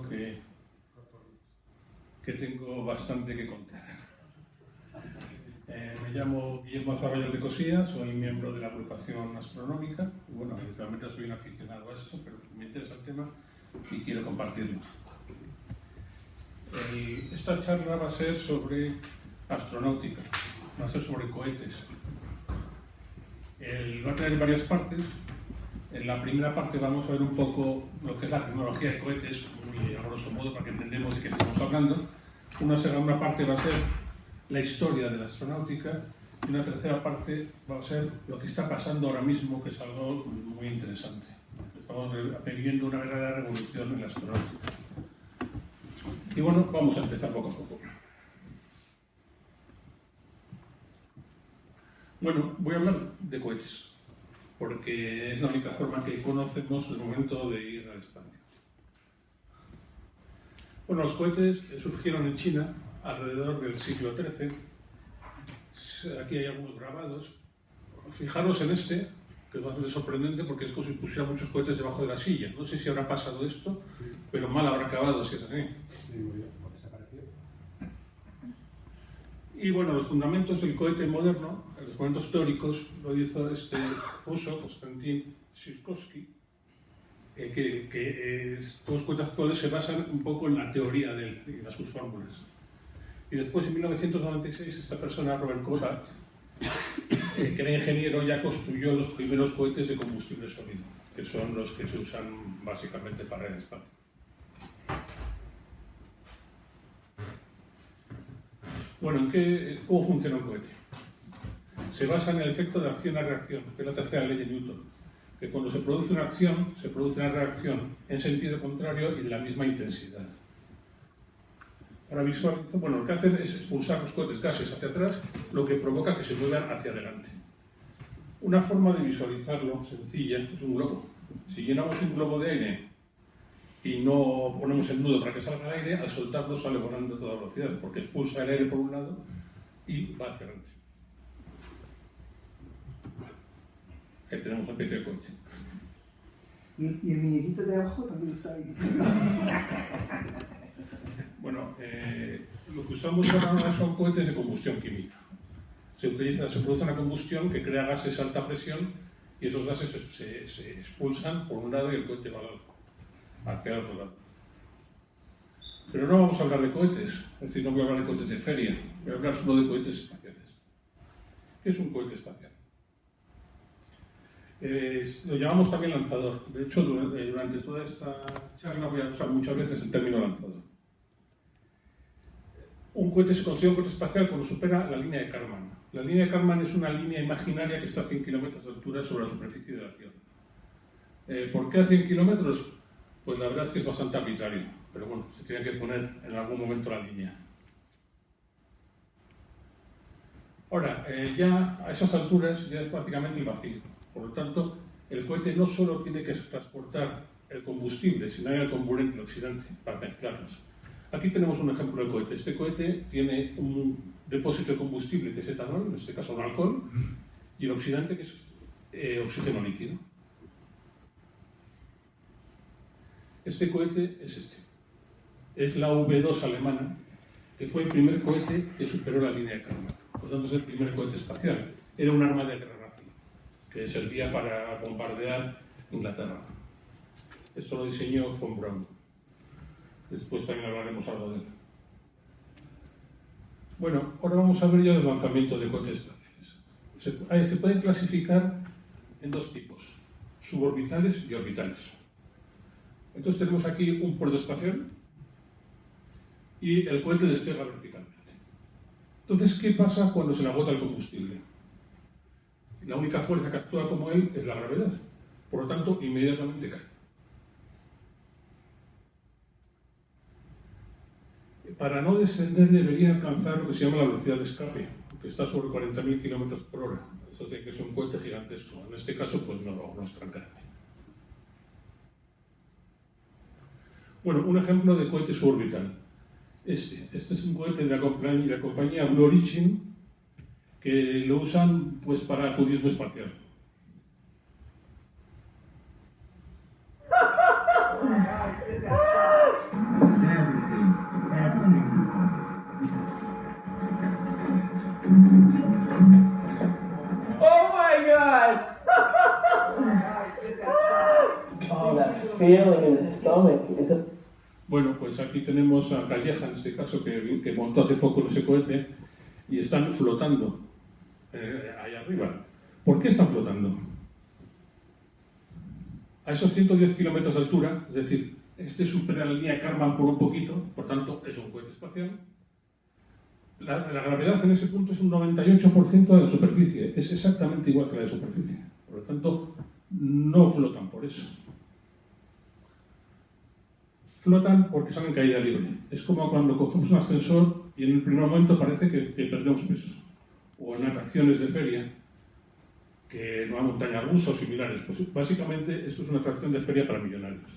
creo que tengo bastante que contar. Me llamo Guillermo Zaballos de Cosía, soy miembro de la agrupación astronómica. Bueno, realmente soy un aficionado a esto, pero me interesa el tema y quiero compartirlo. Esta charla va a ser sobre astronáutica, va a ser sobre cohetes. Va a tener varias partes. En la primera parte vamos a ver un poco lo que es la tecnología de cohetes, muy a grosso modo, para que entendamos de qué estamos hablando. Una segunda parte va a ser la historia de la astronáutica y una tercera parte va a ser lo que está pasando ahora mismo, que es algo muy interesante. Estamos viviendo una verdadera revolución en la astronáutica. Y bueno, vamos a empezar poco a poco. Bueno, voy a hablar de cohetes, porque es la única forma que conocemos el momento de ir al espacio. Bueno, los cohetes surgieron en China alrededor del siglo XIII. Aquí hay algunos grabados. Fijaros en este, que es bastante sorprendente porque es como si pusiera muchos cohetes debajo de la silla. No sé si habrá pasado esto, sí, pero mal habrá acabado si es así. Sí, muy bien, porque desapareció. Y bueno, los fundamentos del cohete moderno, los fundamentos teóricos, lo hizo este ruso, Konstantin Tsiolkovsky, que todos los cohetes actuales se basan un poco en la teoría de él y en sus fórmulas. Y después, en 1996, esta persona, Robert Goddard, que era ingeniero, ya construyó los primeros cohetes de combustible sólido, que son los que se usan básicamente para el espacio. Bueno, ¿cómo funciona un cohete? Se basa en el efecto de acción a reacción, que es la tercera ley de Newton, que cuando se produce una acción, se produce una reacción en sentido contrario y de la misma intensidad. Ahora visualizo, bueno, lo que hacen es expulsar los cohetes gases hacia atrás, lo que provoca que se muevan hacia adelante. Una forma de visualizarlo sencilla es un globo. Si llenamos un globo de aire y no ponemos el nudo para que salga el aire, al soltarlo sale volando a toda velocidad, porque expulsa el aire por un lado y va hacia adelante. Ahí tenemos una especie de coche. ¿Y el muñequito de abajo también está ahí? Bueno, lo que usamos ahora son cohetes de combustión química. Se produce una combustión que crea gases a alta presión y esos gases se expulsan por un lado y el cohete va hacia el otro lado. Pero no vamos a hablar de cohetes, es decir, no voy a hablar de cohetes de feria, voy a hablar solo de cohetes espaciales. ¿Qué es un cohete espacial? Lo llamamos también lanzador. De hecho, durante toda esta charla voy a usar muchas veces el término lanzador. Un cohete se considera un cohete espacial cuando supera la línea de Kármán. La línea de Kármán es una línea imaginaria que está a 100 kilómetros de altura sobre la superficie de la Tierra. ¿Por qué a 100 kilómetros? Pues la verdad es que es bastante arbitrario, pero bueno, se tiene que poner en algún momento la línea. Ahora, ya a esas alturas ya es prácticamente el vacío. Por lo tanto, el cohete no solo tiene que transportar el combustible, sino el componente, el oxidante, para mezclarlos. Aquí tenemos un ejemplo de cohete. Este cohete tiene un depósito de combustible que es etanol, en este caso un alcohol, y el oxidante que es oxígeno líquido. Este cohete es este. Es la V2 alemana, que fue el primer cohete que superó la línea de Kármán. Por lo tanto, es el primer cohete espacial. Era un arma de guerra nazi, que servía para bombardear Inglaterra. Esto lo diseñó von Braun. Después también hablaremos algo de él. Bueno, ahora vamos a ver ya los lanzamientos de cohetes espaciales. Se pueden clasificar en dos tipos, suborbitales y orbitales. Entonces tenemos aquí un puerto espacial y el cohete despega verticalmente. Entonces, ¿qué pasa cuando se le agota el combustible? La única fuerza que actúa como él es la gravedad. Por lo tanto, inmediatamente cae. Para no descender debería alcanzar lo que se llama la velocidad de escape, que está sobre 40.000 km por hora. Eso tiene que ser un cohete gigantesco. En este caso, pues no es tan grande. Bueno, un ejemplo de cohete suborbital. Este es un cohete de la compañía Blue Origin, que lo usan pues, para turismo espacial. feeling in the stomach is a Bueno, pues aquí tenemos a Calleja, en este caso, que montó hace poco ese cohete, y están flotando ahí arriba. ¿Por qué están flotando? A esos 110 kilómetros de altura, es decir, este supera la línea de Kármán por un poquito, por tanto es un cohete espacial. La gravedad en ese punto es un 98% de la superficie, es exactamente igual que la de superficie. Por lo tanto, no flotan por eso. Flotan porque están en caída libre. Es como cuando cogemos un ascensor y en el primer momento parece que perdemos peso. O en atracciones de feria, que no hay montañas rusas o similares. Pues básicamente esto es una atracción de feria para millonarios.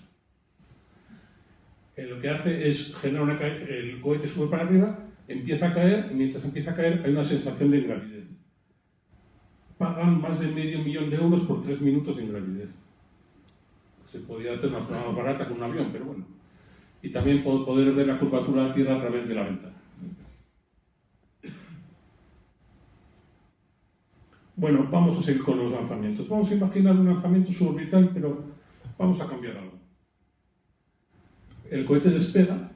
Lo que hace es generar el cohete sube para arriba, empieza a caer, y mientras empieza a caer hay una sensación de ingravidez. Pagan más de $500,000 por 3 minutos de ingravidez. Se podía hacer una forma más barata con un avión, pero bueno. Y también poder ver la curvatura de la Tierra a través de la ventana. Bueno, vamos a seguir con los lanzamientos. Vamos a imaginar un lanzamiento suborbital, pero vamos a cambiar algo. El cohete despega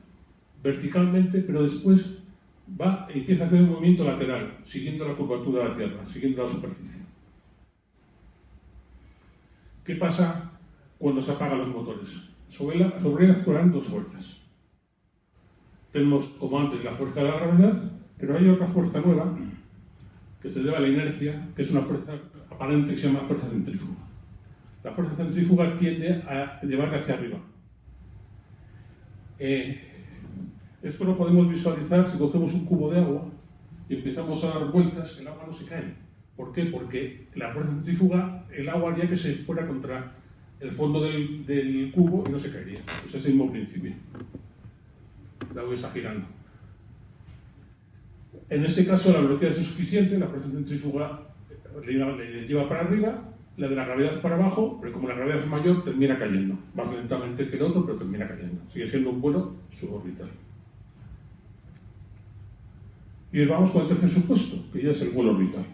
verticalmente, pero después va e empieza a hacer un movimiento lateral, siguiendo la curvatura de la Tierra, siguiendo la superficie. ¿Qué pasa cuando se apagan los motores? Sobre él actuarán dos fuerzas. Tenemos, como antes, la fuerza de la gravedad, pero hay otra fuerza nueva que se debe a la inercia, que es una fuerza aparente que se llama fuerza centrífuga. La fuerza centrífuga tiende a llevarla hacia arriba. Esto lo podemos visualizar si cogemos un cubo de agua y empezamos a dar vueltas, el agua no se cae. ¿Por qué? Porque la fuerza centrífuga, el agua haría que se fuera contra el fondo del cubo y no se caería. Pues es el mismo principio. El agua está girando. En este caso la velocidad es insuficiente, la fuerza centrífuga le lleva para arriba, la de la gravedad para abajo, pero como la gravedad es mayor, termina cayendo. Más lentamente que el otro, pero termina cayendo. Sigue siendo un vuelo suborbital. Y vamos con el tercer supuesto, que ya es el vuelo orbital.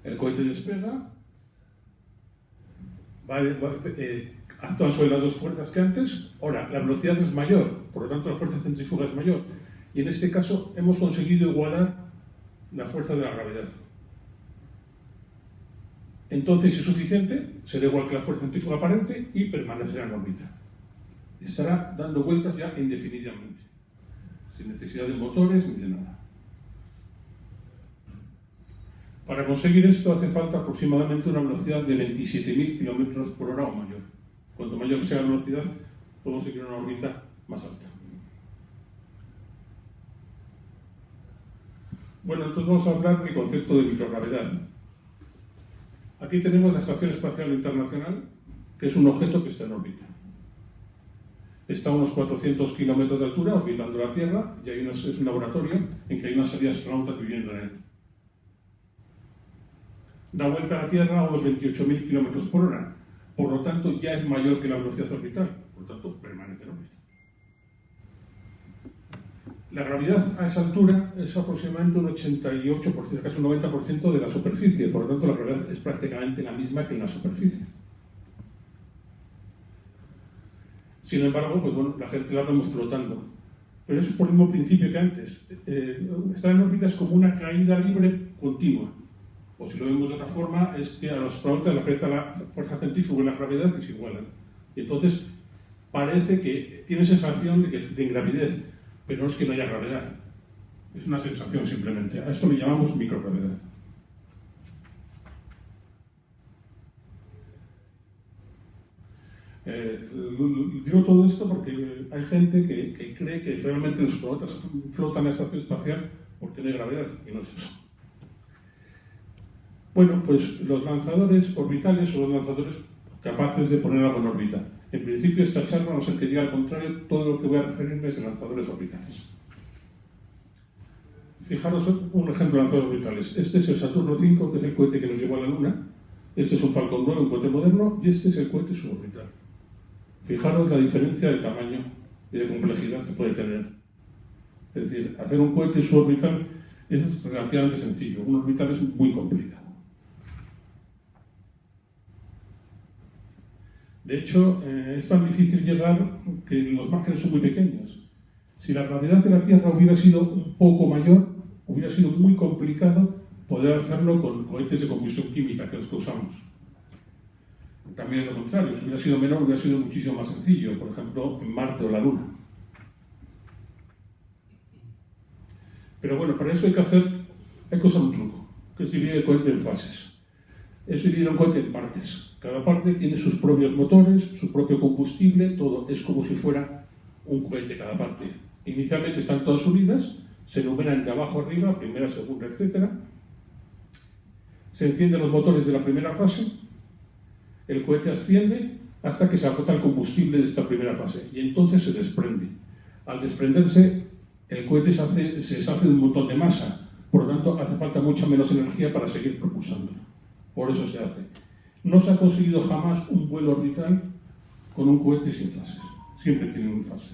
El cohete despega, actúan sobre las dos fuerzas que antes. Ahora, la velocidad es mayor, por lo tanto la fuerza centrífuga es mayor. Y en este caso hemos conseguido igualar la fuerza de la gravedad. Entonces, si es suficiente, será igual que la fuerza centrífuga aparente y permanecerá en órbita. Estará dando vueltas ya indefinidamente, sin necesidad de motores ni de nada. Para conseguir esto hace falta aproximadamente una velocidad de 27.000 km por hora o mayor. Cuanto mayor sea la velocidad, podemos seguir una órbita más alta. Bueno, entonces vamos a hablar del concepto de microgravedad. Aquí tenemos la Estación Espacial Internacional, que es un objeto que está en órbita. Está a unos 400 kilómetros de altura, orbitando la Tierra, y es un laboratorio en que hay una serie de astronautas viviendo en él. Da vuelta a la Tierra a unos 28.000 kilómetros por hora, por lo tanto ya es mayor que la velocidad orbital, por lo tanto permanece en órbita. La gravedad a esa altura es aproximadamente un 88%, casi un 90% de la superficie, por lo tanto la gravedad es prácticamente la misma que en la superficie. Sin embargo, pues bueno, la gente la vemos flotando, pero es por el mismo principio que antes. Estar en órbita es como una caída libre continua, o si lo vemos de otra forma, es que a los astronautas le afecta la fuerza centrífuga y la gravedad y se igualan. Y entonces parece que tiene sensación de ingravidez, pero no es que no haya gravedad, es una sensación simplemente. A esto le llamamos microgravedad. Digo todo esto porque hay gente que cree que realmente los astronautas flotan en la estación espacial porque no hay gravedad, y no es eso. Bueno, pues los lanzadores orbitales son los lanzadores capaces de poner algo en órbita. En principio, esta charla, no sé que diga al contrario, todo lo que voy a referirme es de lanzadores orbitales. Fijaros un ejemplo de lanzadores orbitales. Este es el Saturno V, que es el cohete que nos llevó a la Luna. Este es un Falcon 9, un cohete moderno, y este es el cohete suborbital. Fijaros la diferencia de tamaño y de complejidad que puede tener. Es decir, hacer un cohete suborbital es relativamente sencillo, un orbital es muy complicado. De hecho, es tan difícil llegar que los márgenes son muy pequeños. Si la gravedad de la Tierra hubiera sido un poco mayor, hubiera sido muy complicado poder hacerlo con cohetes de combustión química, que es los que usamos. También lo contrario, si hubiera sido menor, hubiera sido muchísimo más sencillo, por ejemplo, en Marte o la Luna. Pero bueno, para eso hay que usar un truco, que es dividir el cohete en fases. Es dividir un cohete en partes. Cada parte tiene sus propios motores, su propio combustible, todo es como si fuera un cohete cada parte. Inicialmente están todas unidas, se enumeran de abajo arriba, primera, segunda, etc. Se encienden los motores de la primera fase, el cohete asciende hasta que se agota el combustible de esta primera fase y entonces se desprende. Al desprenderse, el cohete se deshace de un montón de masa, por lo tanto hace falta mucha menos energía para seguir propulsándolo. Por eso se hace. No se ha conseguido jamás un vuelo orbital con un cohete sin fases. Siempre tienen fases.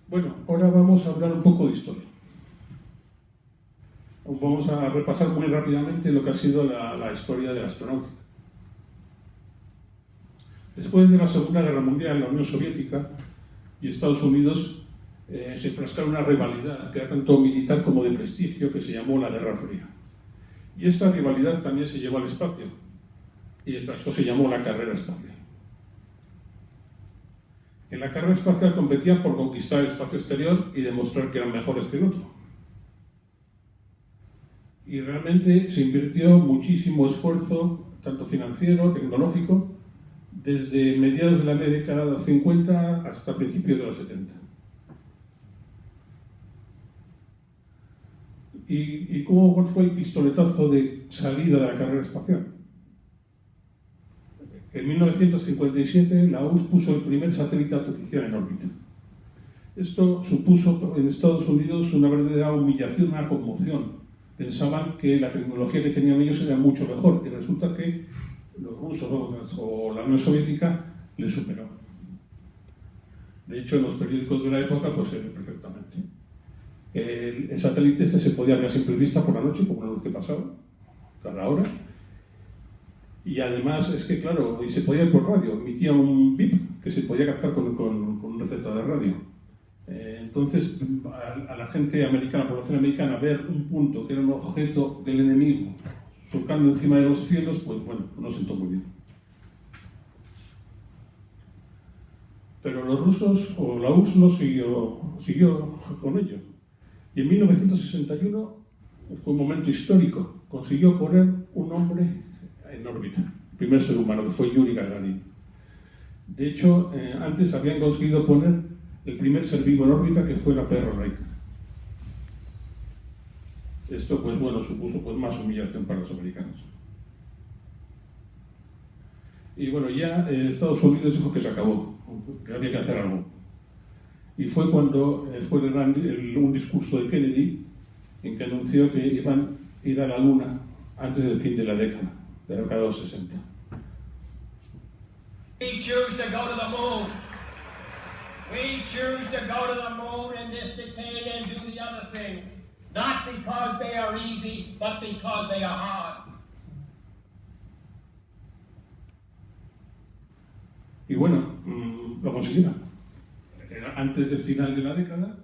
Bueno, ahora vamos a hablar un poco de historia. Vamos a repasar muy rápidamente lo que ha sido la historia de la astronáutica. Después de la Segunda Guerra Mundial, la Unión Soviética y Estados Unidos se enfrascaron en una rivalidad que era tanto militar como de prestigio, que se llamó la Guerra Fría. Y esta rivalidad también se llevó al espacio, y esto se llamó la carrera espacial. En la carrera espacial competían por conquistar el espacio exterior y demostrar que eran mejores que el otro. Y realmente se invirtió muchísimo esfuerzo, tanto financiero, tecnológico, desde mediados de la década de los 50 hasta principios de los 70. ¿Y cómo fue el pistoletazo de salida de la carrera espacial? En 1957 la URSS puso el primer satélite artificial en órbita. Esto supuso en Estados Unidos una verdadera humillación, una conmoción. Pensaban que la tecnología que tenían ellos era mucho mejor y resulta que los rusos o la Unión Soviética les superó. De hecho, en los periódicos de la época pues se ve perfectamente. El satélite se podía ver a simple vista por la noche, como una luz que pasaba, cada hora. Y además es que, claro, y se podía ver por radio, emitía un bip que se podía captar con un receptor de radio. Entonces, a la gente americana, a la población americana, ver un punto que era un objeto del enemigo surcando encima de los cielos, pues bueno, no sentó muy bien. Pero los rusos, o la URSS, no siguió con ello. Y en 1961 fue un momento histórico. Consiguió poner un hombre en órbita, el primer ser humano, que fue Yuri Gagarin. De hecho, antes habían conseguido poner el primer ser vivo en órbita, que fue la Perro Wright. Esto, pues bueno, supuso pues, más humillación para los americanos. Y bueno, ya Estados Unidos dijo que se acabó, que había que hacer algo. Y fue cuando fue un discurso de Kennedy en que anunció que iban a ir a la Luna antes del fin de la década de los 60. We choose to go to the moon. We choose to go to the moon in this decade and do the other thing. Not because they are easy, but because they are hard. Y bueno, lo consiguieron. Antes del final de la década,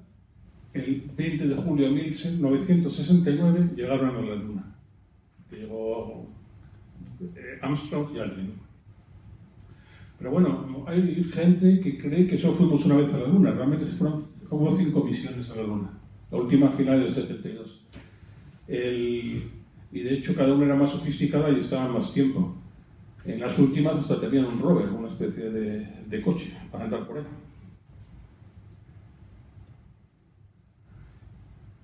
el 20 de julio de 1969, llegaron a la Luna. Llegó Armstrong y Aldrin. Pero bueno, hay gente que cree que solo fuimos una vez a la Luna. Realmente hubo 5 misiones a la Luna. La última final del 72. Y de hecho cada una era más sofisticada y estaba más tiempo. En las últimas hasta tenían un rover, una especie de coche para andar por ahí.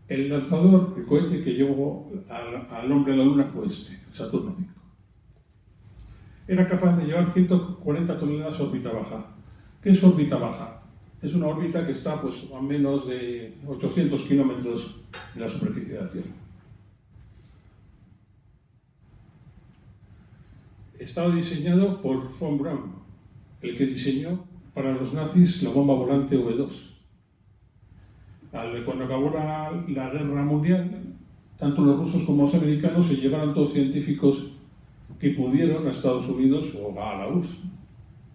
El lanzador, el cohete que llevó al hombre a la Luna fue este, Saturno V. Era capaz de llevar 140 toneladas a órbita baja. ¿Qué es órbita baja? Es una órbita que está pues, a menos de 800 kilómetros de la superficie de la Tierra. Estaba diseñado por von Braun, el que diseñó para los nazis la bomba volante V2. Cuando acabó la Guerra Mundial, tanto los rusos como los americanos se llevaron todos científicos que pudieron a Estados Unidos o a la URSS.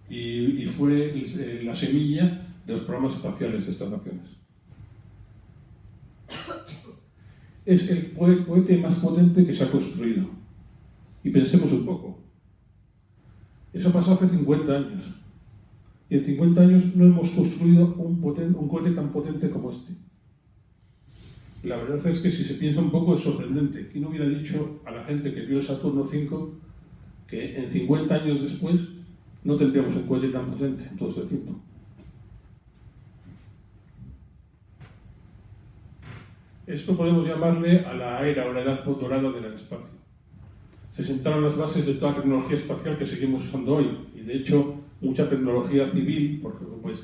Y fue la semilla de los programas espaciales de estas naciones. Es el cohete más potente que se ha construido. Y pensemos un poco. Eso pasó hace 50 años. Y en 50 años no hemos construido un cohete tan potente como este. La verdad es que si se piensa un poco es sorprendente. ¿Quién hubiera dicho a la gente que vio el Saturno V que en 50 años después no tendríamos un cohete tan potente en todo este tiempo? Esto podemos llamarle a la era o la edad dorada del espacio. Se sentaron las bases de toda la tecnología espacial que seguimos usando hoy. Y de hecho, mucha tecnología civil, porque pues,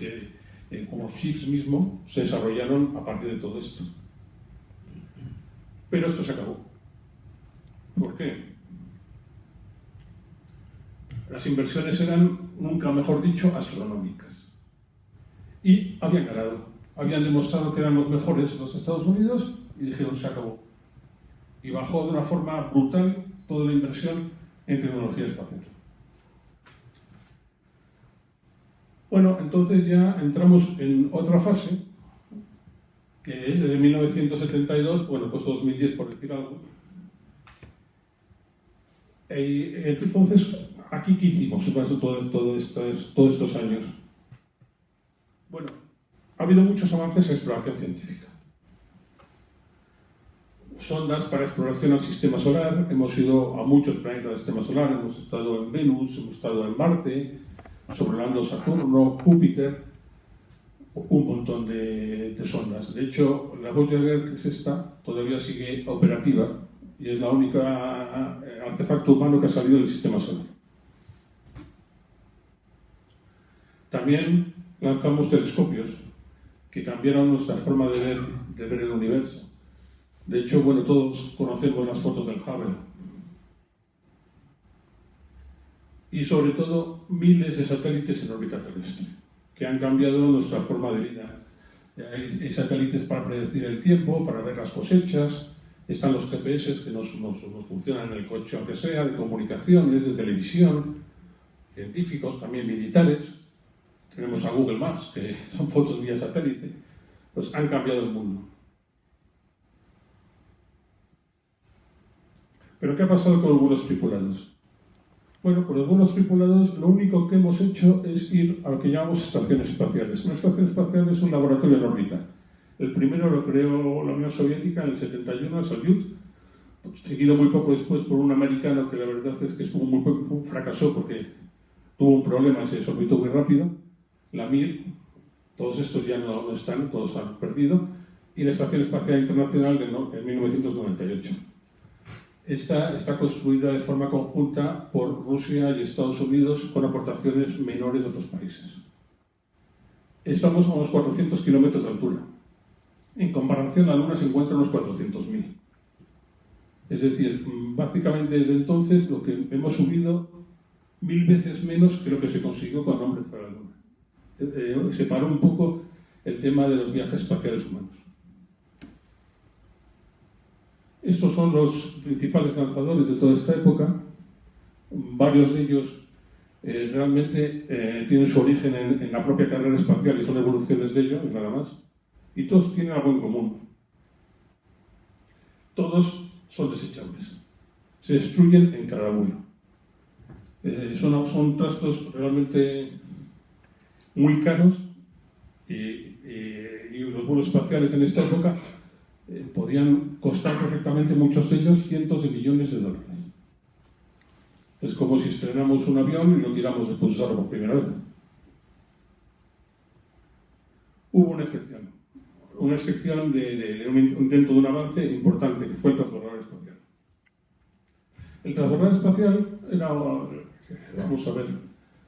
como los chips mismos, se desarrollaron a partir de todo esto. Pero esto se acabó. ¿Por qué? Las inversiones eran, nunca mejor dicho, astronómicas. Y habían ganado. Habían demostrado que eran los mejores los Estados Unidos y dijeron, se acabó. Y bajó de una forma brutal toda la inversión en tecnología espacial. Bueno, entonces ya entramos en otra fase, que es desde 1972, bueno, pues 2010 por decir algo. Entonces, ¿aquí qué hicimos todos estos años? Bueno, ha habido muchos avances en exploración científica. Sondas para exploración al sistema solar, hemos ido a muchos planetas del sistema solar, hemos estado en Venus, hemos estado en Marte, sobrevolando Saturno, Júpiter, un montón de sondas. De hecho, la Voyager, que es esta, todavía sigue operativa y es la única artefacto humano que ha salido del sistema solar. También lanzamos telescopios que cambiaron nuestra forma de ver el universo. De hecho, bueno, todos conocemos las fotos del Hubble. Y sobre todo, miles de satélites en órbita terrestre, que han cambiado nuestra forma de vida. Hay satélites para predecir el tiempo, para ver las cosechas, están los GPS que nos funcionan en el coche, aunque sea, de comunicaciones, de televisión, científicos, también militares. Tenemos a Google Maps, que son fotos vía satélite. Pues han cambiado el mundo. ¿Pero qué ha pasado con los vuelos tripulados? Bueno, con los vuelos tripulados lo único que hemos hecho es ir a lo que llamamos estaciones espaciales. Una estación espacial es un laboratorio en órbita. El primero lo creó la Unión Soviética en el 71, el Soyuz, seguido muy poco después por un americano que la verdad es que estuvo muy poco, fracasó porque tuvo un problema y se desorbitó muy rápido. La Mir, todos estos ya no están, todos han perdido, y la Estación Espacial Internacional en 1998. Esta está construida de forma conjunta por Rusia y Estados Unidos con aportaciones menores de otros países. Estamos a unos 400 kilómetros de altura. En comparación, la Luna se encuentra a unos 400.000. Es decir, básicamente desde entonces lo que hemos subido 1000 veces menos que lo que se consiguió cuando el hombre fue a la Luna. Se paró un poco el tema de los viajes espaciales humanos. Estos son los principales lanzadores de toda esta época. Varios de ellos realmente tienen su origen en la propia carrera espacial y son evoluciones de ello, y nada más. Y todos tienen algo en común. Todos son desechables. Se destruyen en cada vuelo. Son trastos realmente muy caros y los vuelos espaciales en esta época podían costar perfectamente, muchos de ellos, cientos de millones de dólares. Es como si estrenamos un avión y lo tiramos después de usarlo por primera vez. Hubo una excepción de un intento de un avance importante, que fue el transbordador espacial. El transbordador espacial era, vamos a ver,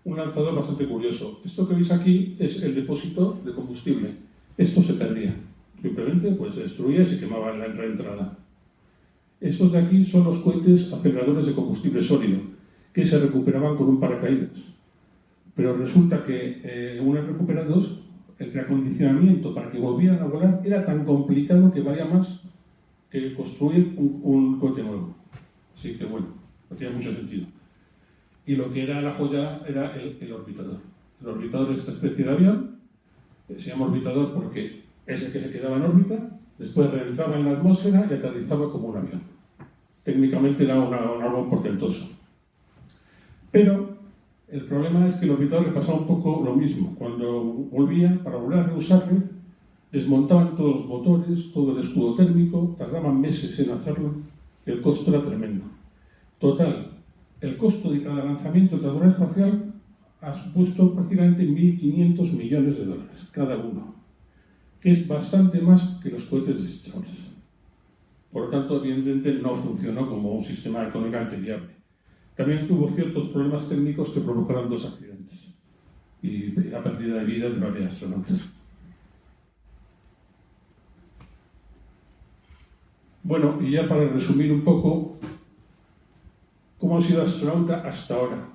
un lanzador bastante curioso. Esto que veis aquí es el depósito de combustible. Esto se perdía. Simplemente pues, se destruía y se quemaba en la entrada. Estos de aquí son los cohetes aceleradores de combustible sólido, que se recuperaban con un paracaídas. Pero resulta que una vez recuperados, el reacondicionamiento para que volvieran a volar era tan complicado que valía más que construir un cohete nuevo. Así que bueno, no tiene mucho sentido. y lo que era la joya era el orbitador. El orbitador es esta especie de avión, se llama orbitador porque es el que se quedaba en órbita, después reentraba en la atmósfera y aterrizaba como un avión. Técnicamente era un árbol portentoso. Pero el problema es que el orbitador le pasaba un poco lo mismo. Cuando volvía, para volver a reusarlo, desmontaban todos los motores, todo el escudo térmico, tardaban meses en hacerlo, y el costo era tremendo. Total, el costo de cada lanzamiento de la carrera espacial ha supuesto prácticamente 1.500 millones de dólares cada uno, que es bastante más que los cohetes desechables. Por lo tanto, evidentemente no funcionó como un sistema económicamente viable. También tuvo ciertos problemas técnicos que provocaron 2 accidentes y la pérdida de vidas de varios astronautas. Bueno, y ya para resumir un poco, ¿cómo ha sido astronauta hasta ahora?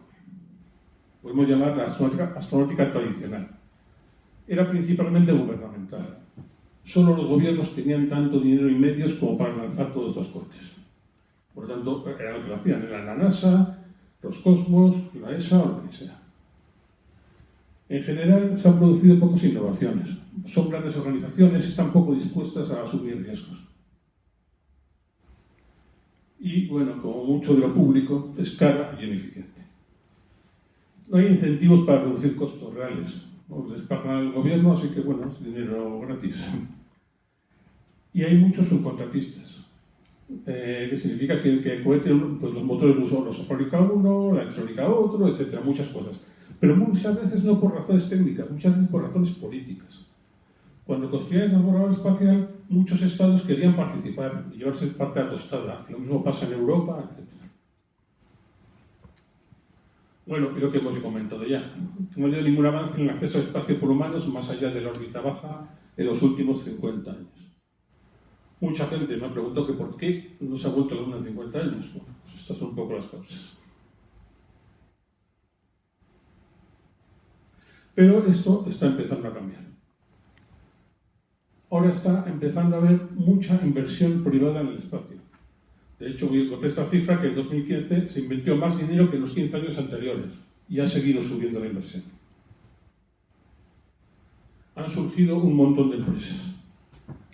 Podemos llamar la astronáutica tradicional. Era principalmente gubernamental. Solo los gobiernos tenían tanto dinero y medios como para lanzar todos estos cohetes. Por lo tanto, era lo que lo hacían. Era la NASA, Roscosmos, la ESA o lo que sea. En general, se han producido pocas innovaciones. Son grandes organizaciones y están poco dispuestas a asumir riesgos. Y, bueno, como mucho de lo público, es cara y ineficiente. No hay incentivos para reducir costos reales. Les pagan al gobierno, así que, bueno, es dinero gratis. Y hay muchos subcontratistas. Que significa que el cohete, pues los motores los fabrica uno, la electrónica otro, etcétera, muchas cosas. Pero muchas veces no por razones técnicas, muchas veces por razones políticas. Cuando construían el transbordador espacial, muchos estados querían participar y llevarse parte de la tostada. Lo mismo pasa en Europa, etcétera. Bueno, creo que hemos comentado ya. No ha habido ningún avance en el acceso al espacio por humanos más allá de la órbita baja en los últimos 50 años. Mucha gente me ha preguntado que por qué no se ha vuelto a la Luna en 50 años. Bueno, pues estas son un poco las causas. Pero esto está empezando a cambiar. Ahora está empezando a haber mucha inversión privada en el espacio. De hecho, voy a contar esta cifra que en 2015 se invirtió más dinero que en los 15 años anteriores y ha seguido subiendo la inversión. Han surgido un montón de empresas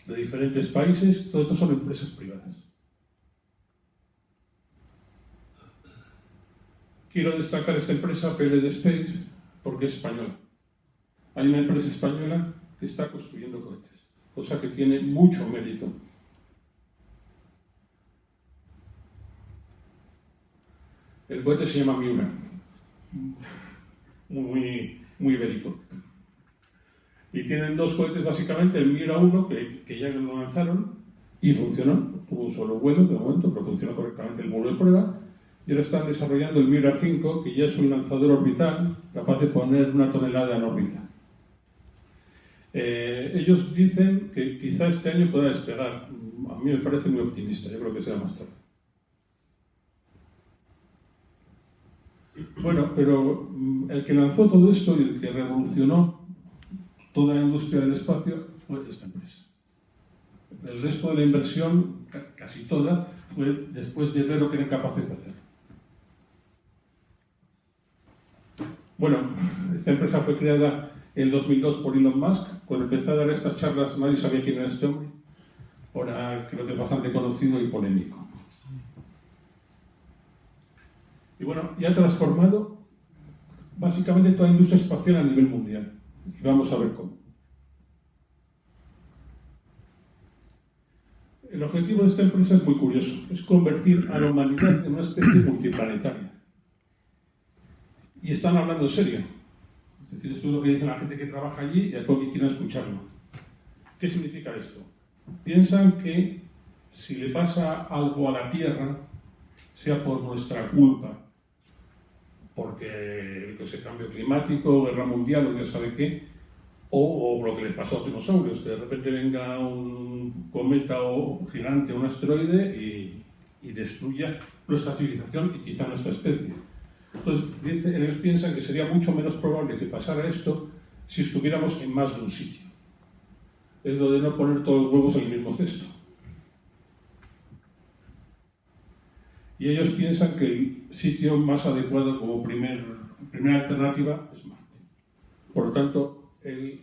de diferentes países, todos estos son empresas privadas. Quiero destacar esta empresa, PLD Space, porque es española. Hay una empresa española que está construyendo cohetes, cosa que tiene mucho mérito. El cohete se llama Miura, muy ibérico. Y tienen 2 cohetes básicamente, el Miura 1, que ya lo lanzaron y funcionó. Tuvo un solo vuelo de momento, pero funcionó correctamente el vuelo de prueba. Y ahora están desarrollando el Miura 5, que ya es un lanzador orbital capaz de poner 1 tonelada en órbita. Ellos dicen que quizá este año pueda despegar. A mí me parece muy optimista, yo creo que será más tarde. Bueno, pero el que lanzó todo esto y el que revolucionó toda la industria del espacio fue esta empresa. El resto de la inversión, casi toda, fue después de ver lo que eran capaces de hacer. Bueno, esta empresa fue creada en 2002 por Elon Musk. Cuando empezó a dar estas charlas nadie sabía quién era este hombre. Ahora creo que es bastante conocido y polémico. Y bueno, y ha transformado básicamente toda la industria espacial a nivel mundial. Y vamos a ver cómo. El objetivo de esta empresa es muy curioso. Es convertir a la humanidad en una especie multiplanetaria. Y están hablando en serio. Es decir, esto es lo que dice la gente que trabaja allí y a todo el que quiera escucharlo. ¿Qué significa esto? Piensan que si le pasa algo a la Tierra, sea por nuestra culpa, porque ese cambio climático, guerra mundial o Dios sabe qué, o lo que les pasó a los dinosaurios, que de repente venga un cometa o gigante, un asteroide y destruya nuestra civilización y quizá nuestra especie. Entonces, ellos piensan que sería mucho menos probable que pasara esto si estuviéramos en más de un sitio. Es lo de no poner todos los huevos en el mismo cesto. Y ellos piensan que sitio más adecuado como primera alternativa es Marte. Por lo tanto, el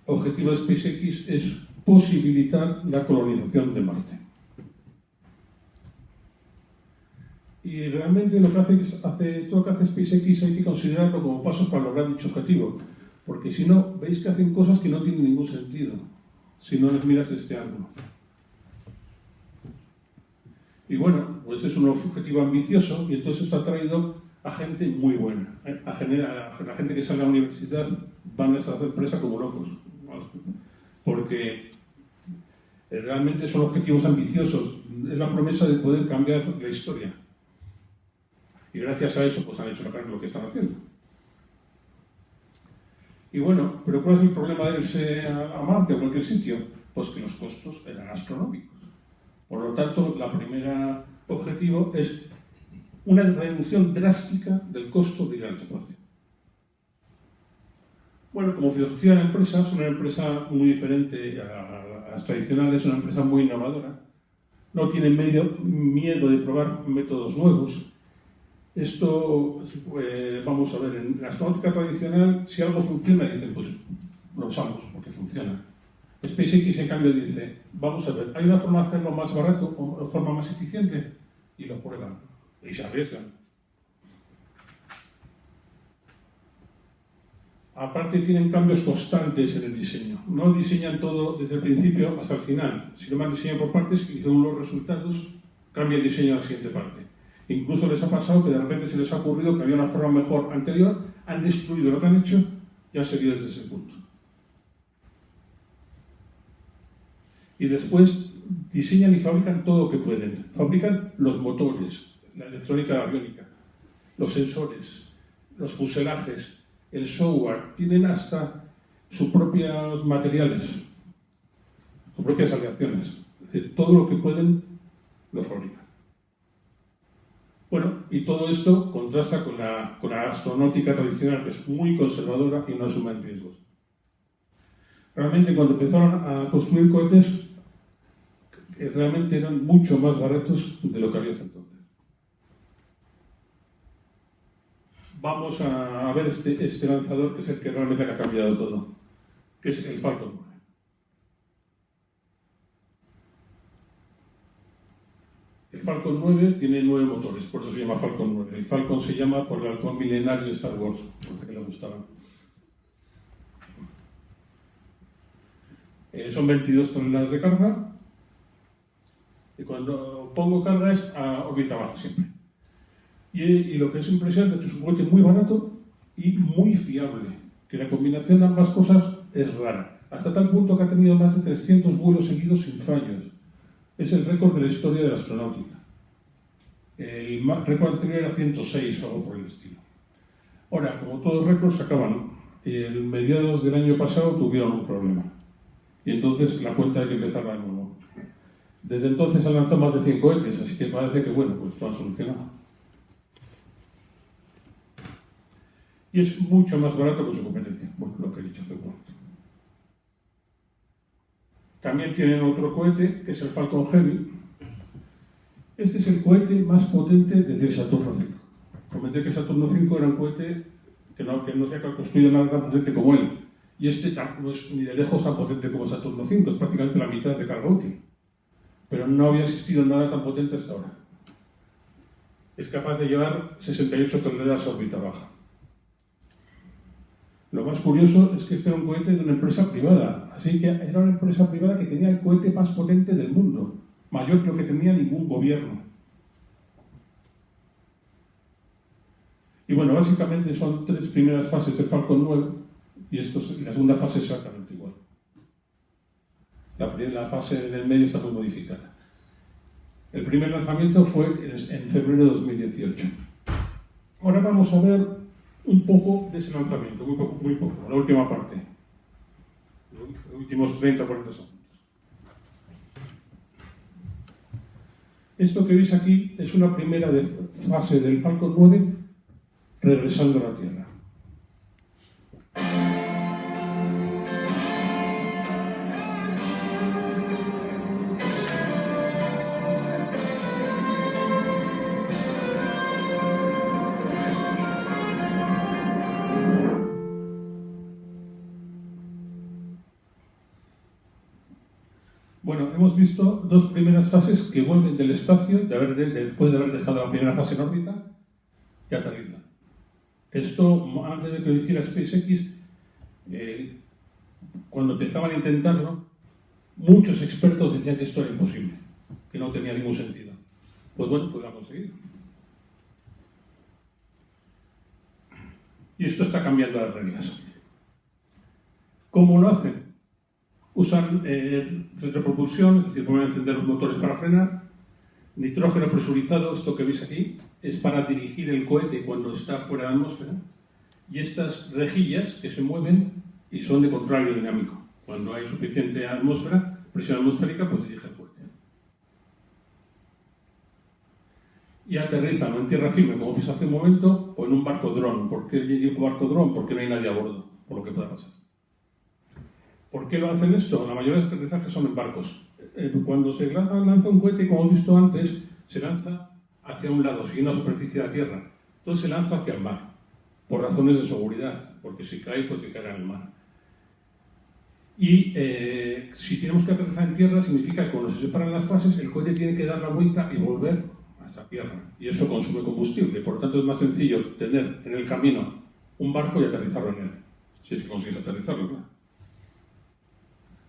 objetivo de SpaceX es posibilitar la colonización de Marte. Y realmente todo lo que hace SpaceX hay que considerarlo como paso para lograr dicho objetivo, porque si no, veis que hacen cosas que no tienen ningún sentido, si no les miras este ángulo. Y bueno, pues es un objetivo ambicioso y entonces esto ha traído a gente muy buena. A la gente que sale a la universidad van a esta empresa como locos, porque realmente son objetivos ambiciosos. Es la promesa de poder cambiar la historia. Y gracias a eso pues han hecho lo que están haciendo. Y bueno, pero ¿cuál es el problema de irse a Marte o a cualquier sitio? Pues que los costos eran astronómicos. Por lo tanto, la primera objetivo es una reducción drástica del costo de ir al espacio. Bueno, como filosofía de la empresa, es una empresa muy diferente a las tradicionales, es una empresa muy innovadora, no tiene miedo de probar métodos nuevos. Esto, vamos a ver, en la astronáutica tradicional, si algo funciona, dicen, pues lo usamos, porque funciona. SpaceX, en cambio, dice, vamos a ver, ¿hay una forma de hacerlo más barato o forma más eficiente? Y lo prueban, y se arriesgan. Aparte, tienen cambios constantes en el diseño. No diseñan todo desde el principio hasta el final, sino más diseñan por partes y según los resultados cambia el diseño a la siguiente parte. Incluso les ha pasado que de repente se les ha ocurrido que había una forma mejor anterior, han destruido lo que han hecho y han seguido desde ese punto. Y después diseñan y fabrican todo lo que pueden. Fabrican los motores, la electrónica aviónica, los sensores, los fuselajes, el software, tienen hasta sus propios materiales, sus propias aleaciones. Es decir, todo lo que pueden los fabrican. Bueno, y todo esto contrasta con la astronáutica tradicional, que es muy conservadora y no asume riesgos. Realmente, cuando empezaron a construir cohetes, realmente eran mucho más baratos de lo que había hasta entonces. Vamos a ver este lanzador, que es el que realmente ha cambiado todo, que es el Falcon 9. El Falcon 9 tiene 9 motores, por eso se llama Falcon 9. El Falcon se llama por el halcón milenario de Star Wars, porque que le gustaba. Son 22 toneladas de carga, y cuando pongo carga es a órbita baja siempre. Y lo que es impresionante es que es un cohete muy barato y muy fiable, que la combinación de ambas cosas es rara, hasta tal punto que ha tenido más de 300 vuelos seguidos sin fallos. Es el récord de la historia de la astronáutica. El récord anterior era 106 o algo por el estilo. Ahora, como todos los récords se acaban, en mediados del año pasado tuvieron un problema. Y entonces la cuenta hay que empezarla de nuevo. Desde entonces han lanzado más de 100 cohetes, así que parece que, bueno, pues lo han solucionado. Y es mucho más barato que su competencia. Bueno, lo que he dicho hace un momento. También tienen otro cohete, que es el Falcon Heavy. Este es el cohete más potente desde el Saturno V. Comenté que Saturno V era un cohete que no se ha construido nada tan potente como él. Y este no es ni de lejos tan potente como Saturno V, es prácticamente la mitad de carga útil. Pero no había existido nada tan potente hasta ahora. Es capaz de llevar 68 toneladas a órbita baja. Lo más curioso es que este era un cohete de una empresa privada, así que era una empresa privada que tenía el cohete más potente del mundo, mayor que lo que tenía ningún gobierno. Y bueno, básicamente son 3 primeras fases del Falcon 9 y la segunda fase es exactamente igual. La fase del medio está muy modificada. El primer lanzamiento fue en febrero de 2018. Ahora vamos a ver un poco de ese lanzamiento, muy poco, la última parte, los últimos 30 o 40 segundos. Esto que veis aquí es una primera fase del Falcon 9 regresando a la Tierra. Bueno, hemos visto dos primeras fases que vuelven del espacio, después de haber dejado la primera fase en órbita, y aterrizan. Esto, antes de que lo hiciera SpaceX, cuando empezaban a intentarlo, muchos expertos decían que esto era imposible, que no tenía ningún sentido. Pues bueno, pues lo han conseguido. Y esto está cambiando las reglas. ¿Cómo lo hacen? Usan retropropulsión, es decir, ponen a encender los motores para frenar, nitrógeno presurizado, esto que veis aquí, es para dirigir el cohete cuando está fuera de la atmósfera, y estas rejillas que se mueven y son de control aerodinámico. Cuando hay suficiente atmósfera, presión atmosférica, pues dirige el cohete. Y aterrizan o en tierra firme, como vimos hace un momento, o en un barco dron. ¿Por qué digo barco dron? Porque no hay nadie a bordo, por lo que pueda pasar. ¿Por qué lo hacen esto? La mayoría de los aterrizajes son en barcos. Cuando se lanza un cohete, como hemos visto antes, se lanza hacia un lado, siguiendo la superficie de la Tierra. Entonces se lanza hacia el mar, por razones de seguridad, porque si cae, pues que caiga en el mar. Y si tenemos que aterrizar en tierra, significa que cuando se separan las fases, el cohete tiene que dar la vuelta y volver hasta tierra. Y eso consume combustible. Por lo tanto, es más sencillo tener en el camino un barco y aterrizarlo en él. Si es que consigues aterrizarlo, claro.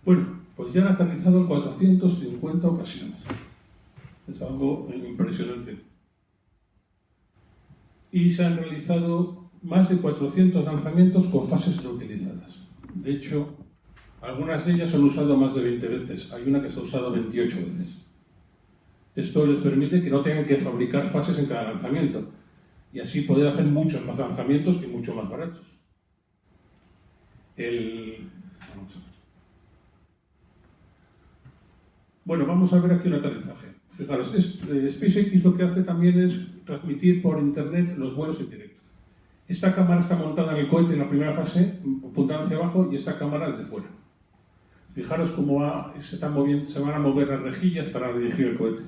Bueno, pues ya han aterrizado en 450 ocasiones. Es algo impresionante. Y se han realizado más de 400 lanzamientos con fases reutilizadas. De hecho, algunas de ellas se han usado más de 20 veces. Hay una que se ha usado 28 veces. Esto les permite que no tengan que fabricar fases en cada lanzamiento y así poder hacer muchos más lanzamientos y mucho más baratos. Vamos a ver. Bueno, vamos a ver aquí un aterrizaje. Fijaros, SpaceX lo que hace también es transmitir por internet los vuelos en directo. Esta cámara está montada en el cohete en la primera fase, apuntando hacia abajo, y esta cámara desde fuera. Fijaros cómo se van a mover las rejillas para dirigir el cohete.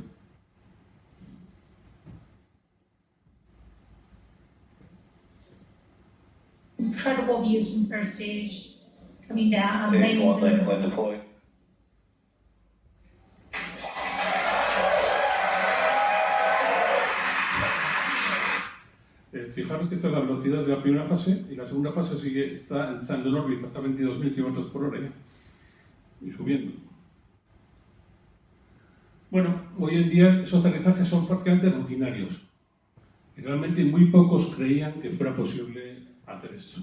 Incredible views from first stage coming down. Okay, one thing, when deployed. Fijaros que esta es la velocidad de la primera fase y la segunda fase está entrando en órbita hasta 22.000 km por hora y subiendo. Bueno, hoy en día esos aterrizajes son prácticamente rutinarios y realmente muy pocos creían que fuera posible hacer esto.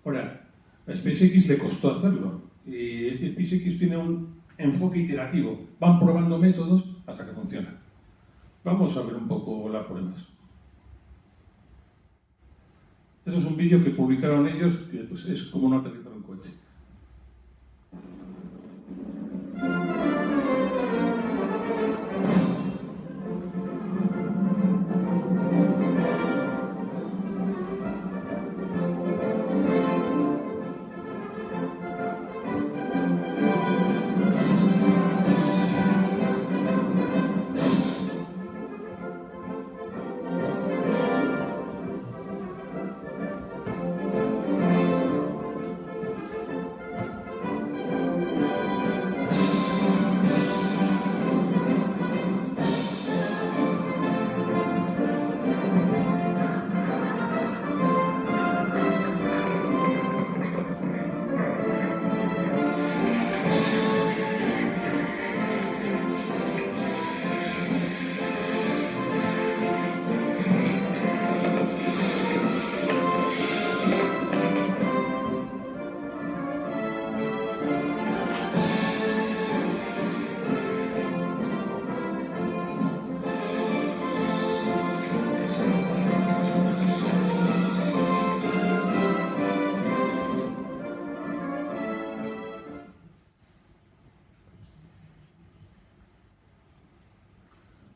Ahora, a SpaceX le costó hacerlo y SpaceX tiene un enfoque iterativo. Van probando métodos hasta que funcionan. Vamos a ver un poco las pruebas. Eso es un vídeo que publicaron ellos, que pues, es como no aterrizar un cohete.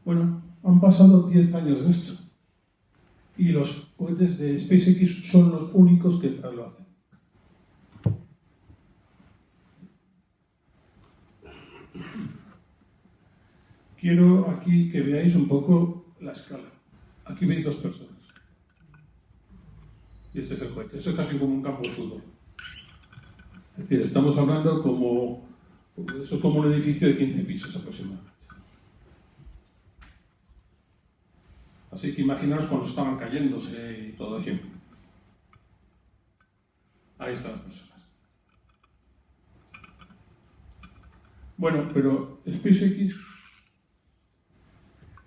Bueno, han pasado 10 años de esto y los cohetes de SpaceX son los únicos que lo hacen. Quiero aquí que veáis un poco la escala. Aquí veis 2 personas. Y este es el cohete. Esto es casi como un campo de fútbol. Es decir, estamos hablando como Eso es como un edificio de 15 pisos aproximadamente. Así que imaginaos cuando estaban cayéndose y todo eso. Ahí están las personas. Bueno, pero SpaceX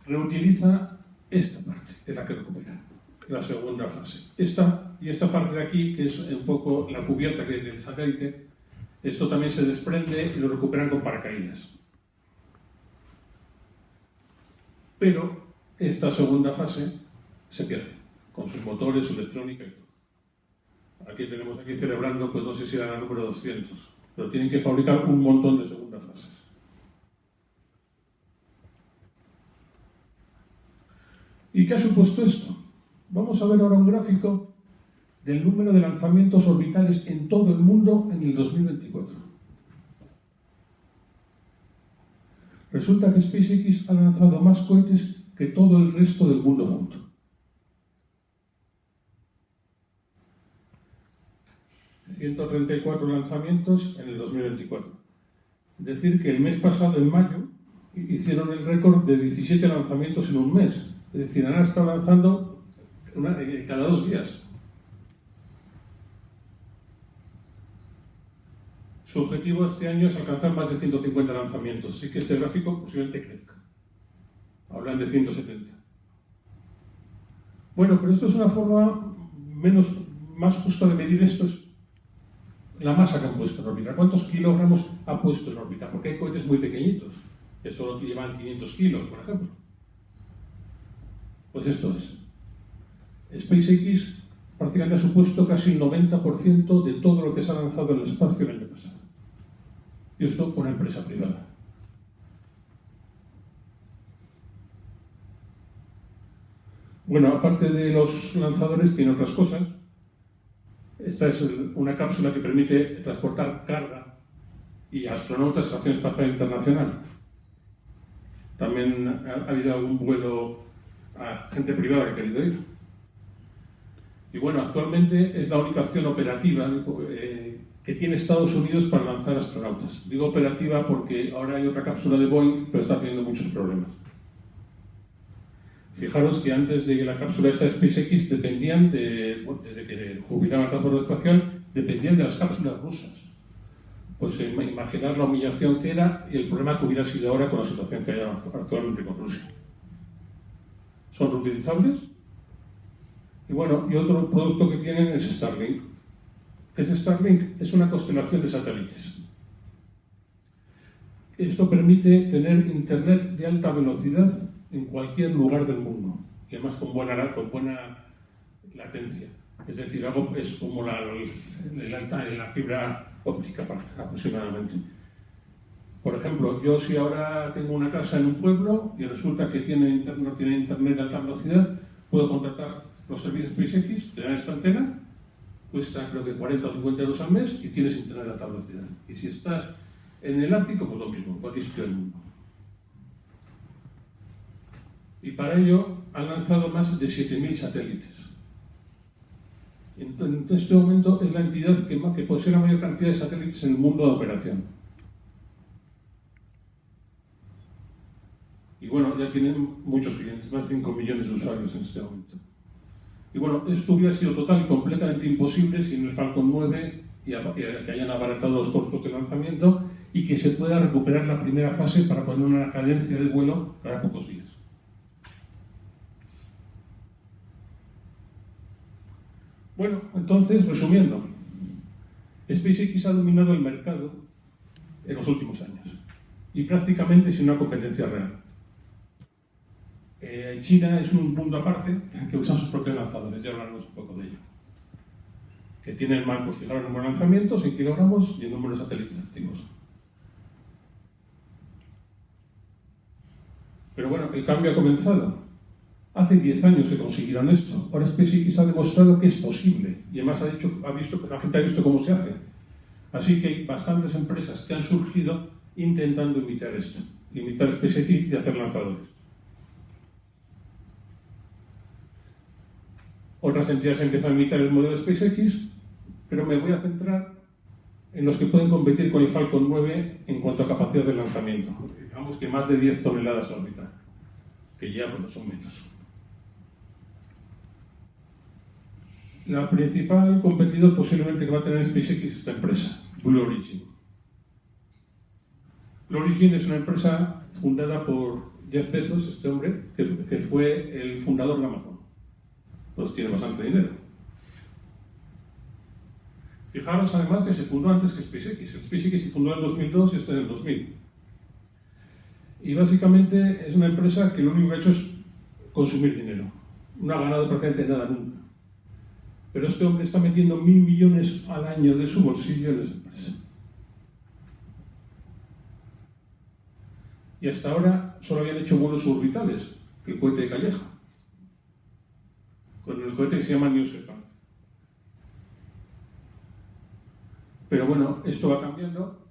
reutiliza esta parte, es la que recupera, la segunda fase. Esta parte de aquí, que es un poco la cubierta que hay del satélite, esto también se desprende y lo recuperan con paracaídas. Pero esta segunda fase se pierde, con sus motores, su electrónica y todo. Aquí tenemos celebrando, pues no sé si era el número 200, pero tienen que fabricar un montón de segundas fases. ¿Y qué ha supuesto esto? Vamos a ver ahora un gráfico del número de lanzamientos orbitales en todo el mundo en el 2024. Resulta que SpaceX ha lanzado más cohetes que todo el resto del mundo junto. ...134 lanzamientos en el 2024. Es decir, que el mes pasado, en mayo, hicieron el récord de 17 lanzamientos en un mes. Es decir, han estado lanzando cada 2 días. Su objetivo este año es alcanzar más de 150 lanzamientos, así que este gráfico posiblemente crezca. Hablan de 170. Bueno, pero esto es una forma más justa de medir esto, es la masa que han puesto en órbita. ¿Cuántos kilogramos ha puesto en órbita? Porque hay cohetes muy pequeñitos, que solo llevan 500 kilos, por ejemplo. Pues esto es. SpaceX prácticamente ha supuesto casi el 90% de todo lo que se ha lanzado en el espacio el año pasado. Y esto una empresa privada. Bueno, aparte de los lanzadores, tiene otras cosas. Esta es una cápsula que permite transportar carga y astronautas a la Estación Espacial Internacional. También ha habido algún vuelo a gente privada que ha querido ir. Y bueno, actualmente es la única opción operativa que tiene Estados Unidos para lanzar astronautas. Digo operativa porque ahora hay otra cápsula de Boeing, pero está teniendo muchos problemas. Fijaros que antes de la cápsula esta de SpaceX dependían desde que jubilaron el transporte espacial, dependían de las cápsulas rusas. Pues imaginar la humillación que era y el problema que hubiera sido ahora con la situación que hay actualmente con Rusia. Son reutilizables. Y bueno, y otro producto que tienen es Starlink. ¿Qué es Starlink? Es una constelación de satélites. Esto permite tener internet de alta velocidad en cualquier lugar del mundo, y además con buena latencia. Es decir, algo es como la fibra óptica aproximadamente. Por ejemplo, yo si ahora tengo una casa en un pueblo y resulta que no tiene internet de alta velocidad, puedo contratar los servicios SpaceX, te dan esta antena, cuesta creo que 40 o 50 euros al mes y tienes internet de alta velocidad. Y si estás en el Ártico, pues lo mismo, en cualquier sitio del mundo. Y para ello han lanzado más de 7.000 satélites. En este momento es la entidad que posee la mayor cantidad de satélites en el mundo de operación. Y bueno, ya tienen muchos clientes, más de 5 millones de usuarios en este momento. Y bueno, esto hubiera sido total y completamente imposible sin el Falcon 9 y que hayan abaratado los costos de lanzamiento y que se pueda recuperar la primera fase para poner una cadencia de vuelo cada pocos días. Bueno, entonces, resumiendo, SpaceX ha dominado el mercado en los últimos años y prácticamente sin una competencia real. China es un mundo aparte que usa sus propios lanzadores, ya hablaremos un poco de ello. Que tienen marcos, fijaros, el número de lanzamientos en kilogramos y el número de satélites activos. Pero bueno, el cambio ha comenzado. Hace 10 años que consiguieron esto. Ahora SpaceX ha demostrado que es posible y además la gente ha visto cómo se hace. Así que hay bastantes empresas que han surgido intentando imitar esto, imitar SpaceX y hacer lanzadores. Otras entidades empiezan a imitar el modelo SpaceX, pero me voy a centrar en los que pueden competir con el Falcon 9 en cuanto a capacidad de lanzamiento. Digamos que más de 10 toneladas a órbita, que ya bueno, son menos. La principal competidor posiblemente que va a tener SpaceX es esta empresa, Blue Origin. Blue Origin es una empresa fundada por Jeff Bezos, este hombre, que fue el fundador de Amazon. Pues tiene bastante dinero. Fijaros además que se fundó antes que SpaceX. El SpaceX se fundó en 2002 y está en el 2000. Y básicamente es una empresa que lo único que ha hecho es consumir dinero. No ha ganado prácticamente nada nunca. Pero este hombre está metiendo 1.000 millones al año de su bolsillo en esa empresa. Y hasta ahora solo habían hecho vuelos suborbitales, el cohete de Calleja, con el cohete que se llama New Shepard. Pero bueno, esto va cambiando.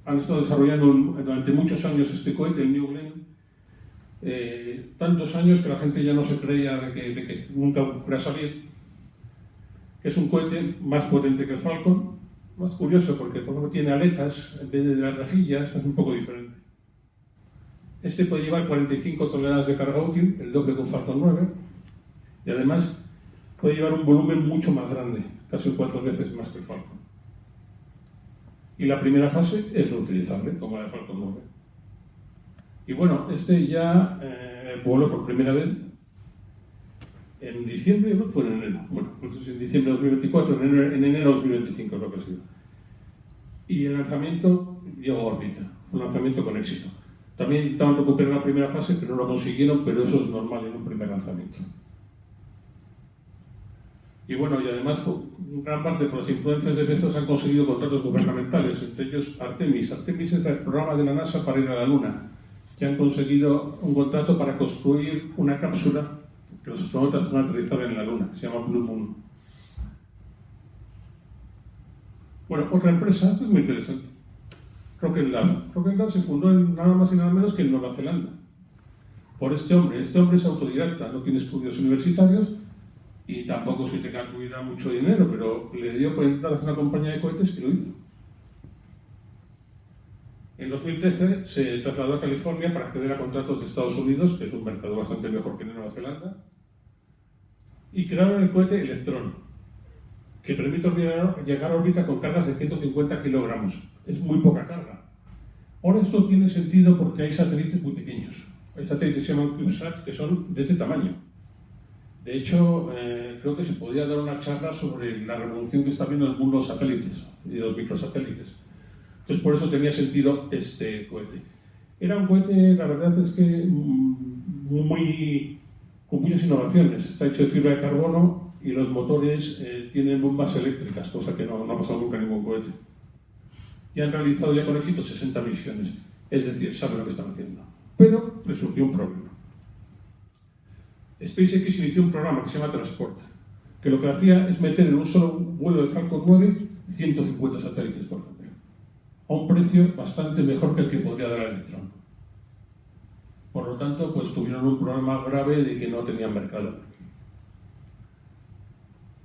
Han estado desarrollando durante muchos años este cohete, el New Glenn, tantos años que la gente ya no se creía de que nunca fuera a salir, que es un cohete más potente que el Falcon, más curioso porque por ejemplo tiene aletas en vez de las rejillas, es un poco diferente. Este puede llevar 45 toneladas de carga útil, el doble que un Falcon 9, y además puede llevar un volumen mucho más grande, casi 4 veces más que el Falcon. Y la primera fase es reutilizable, como la de Falcon 9. Y bueno, este ya voló por primera vez en diciembre, ¿no? Fue en enero. Bueno, entonces en diciembre de 2024, en enero de 2025 creo que ha sido. Y el lanzamiento llegó a órbita, un lanzamiento con éxito. También intentaban recuperar la primera fase, pero no lo consiguieron, pero eso es normal en un primer lanzamiento. Y bueno, y además, en gran parte por las influencias de Bezos han conseguido contratos gubernamentales, entre ellos Artemis. Artemis es el programa de la NASA para ir a la Luna, que han conseguido un contrato para construir una cápsula que los astronautas van a aterrizar en la Luna, que se llama Blue Moon. Bueno, otra empresa, esto es muy interesante, Rocket Lab. Rocket Lab se fundó en nada más y nada menos que en Nueva Zelanda, por este hombre. Este hombre es autodidacta, no tiene estudios universitarios, y tampoco es que tenga que hubiera mucho dinero, pero le dio por intentar hacer una compañía de cohetes y lo hizo. En 2013 se trasladó a California para acceder a contratos de Estados Unidos, que es un mercado bastante mejor que en Nueva Zelanda, y crearon el cohete Electron, que permite llegar a órbita con cargas de 150 kilogramos. Es muy poca carga. Ahora esto tiene sentido porque hay satélites muy pequeños. Hay satélites que se llaman CubeSats que son de este tamaño. De hecho, creo que se podía dar una charla sobre la revolución que está viendo el mundo de los satélites y de los microsatélites. Entonces, por eso tenía sentido este cohete. Era un cohete, la verdad es que con muchas innovaciones. Está hecho de fibra de carbono y los motores tienen bombas eléctricas, cosa que no ha pasado nunca en ningún cohete. Y han realizado ya con éxito 60 misiones. Es decir, saben lo que están haciendo. Pero les surgió un problema. SpaceX inició un programa que se llama Transport, que lo que hacía es meter en un solo vuelo de Falcon 9 150 satélites, por ejemplo, a un precio bastante mejor que el que podría dar Electron. Por lo tanto, pues tuvieron un problema grave de que no tenían mercado.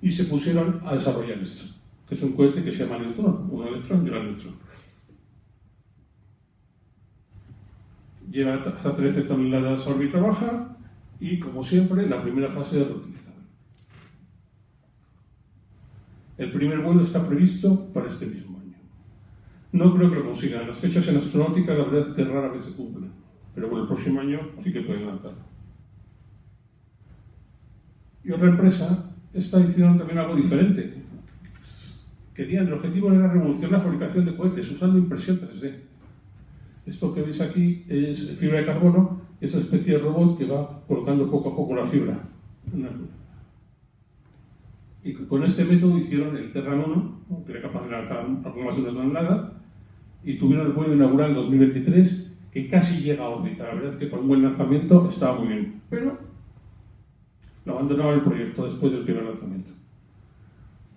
Y se pusieron a desarrollar esto, que es un cohete que se llama Neutron, un electrón y otro Neutron. Lleva hasta 13 toneladas a órbita baja, y, como siempre, la primera fase es reutilizable. El primer vuelo está previsto para este mismo año. No creo que lo consigan. Las fechas en astronáutica la verdad es que rara vez se cumplen. Pero bueno, el próximo año sí que pueden lanzarlo. Y otra empresa, esta hicieron también algo diferente. El objetivo era revolucionar la fabricación de cohetes usando impresión 3D. Esto que veis aquí es fibra de carbono, esa especie de robot que va colocando poco a poco la fibra. Y con este método hicieron el Terran 1, que era capaz de lanzar algo más de una tonelada, y tuvieron el vuelo inaugural en 2023, que casi llega a órbita. La verdad es que para un buen lanzamiento estaba muy bien, pero lo abandonaron el proyecto después del primer lanzamiento.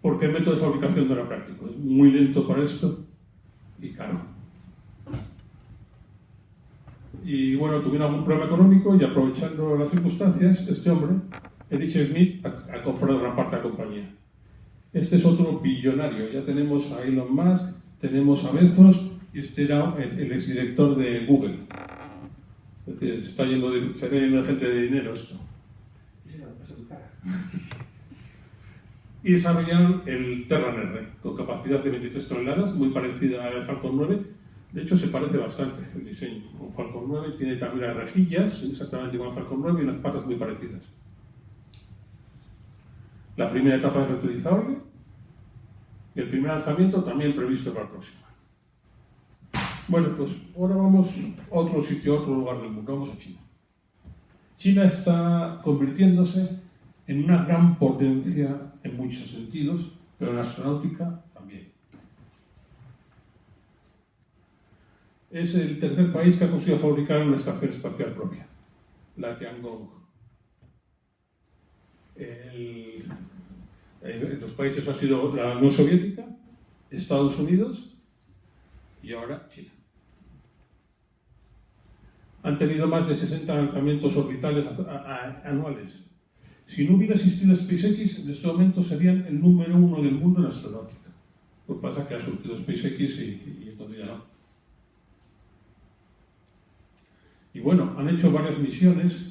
Porque el método de fabricación no era práctico, es muy lento para esto y caro. Y bueno, tuvieron algún problema económico y aprovechando las circunstancias, este hombre, Eric Schmidt, ha comprado gran parte de la compañía. Este es otro billonario. Ya tenemos a Elon Musk, tenemos a Bezos, y este era el exdirector de Google. Es decir, se está yendo de gente de dinero esto. Y desarrollaron el Terran R, con capacidad de 23 toneladas, muy parecida al Falcon 9. De hecho, se parece bastante el diseño. Un Falcon 9 tiene también las rejillas, exactamente igual al Falcon 9, y unas patas muy parecidas. La primera etapa es reutilizable, y el primer lanzamiento también previsto para la próxima. Bueno, pues ahora vamos a otro sitio, a otro lugar del mundo, vamos a China. China está convirtiéndose en una gran potencia en muchos sentidos, pero en la astronáutica también. Es el tercer país que ha conseguido fabricar una estación espacial propia, la Tiangong. Los países han sido la Unión Soviética, Estados Unidos y ahora China. Han tenido más de 60 lanzamientos orbitales anuales. Si no hubiera existido SpaceX, en este momento serían el número 1 del mundo en astronáutica. Lo que pasa es que ha surgido SpaceX y entonces ya no. Y bueno, han hecho varias misiones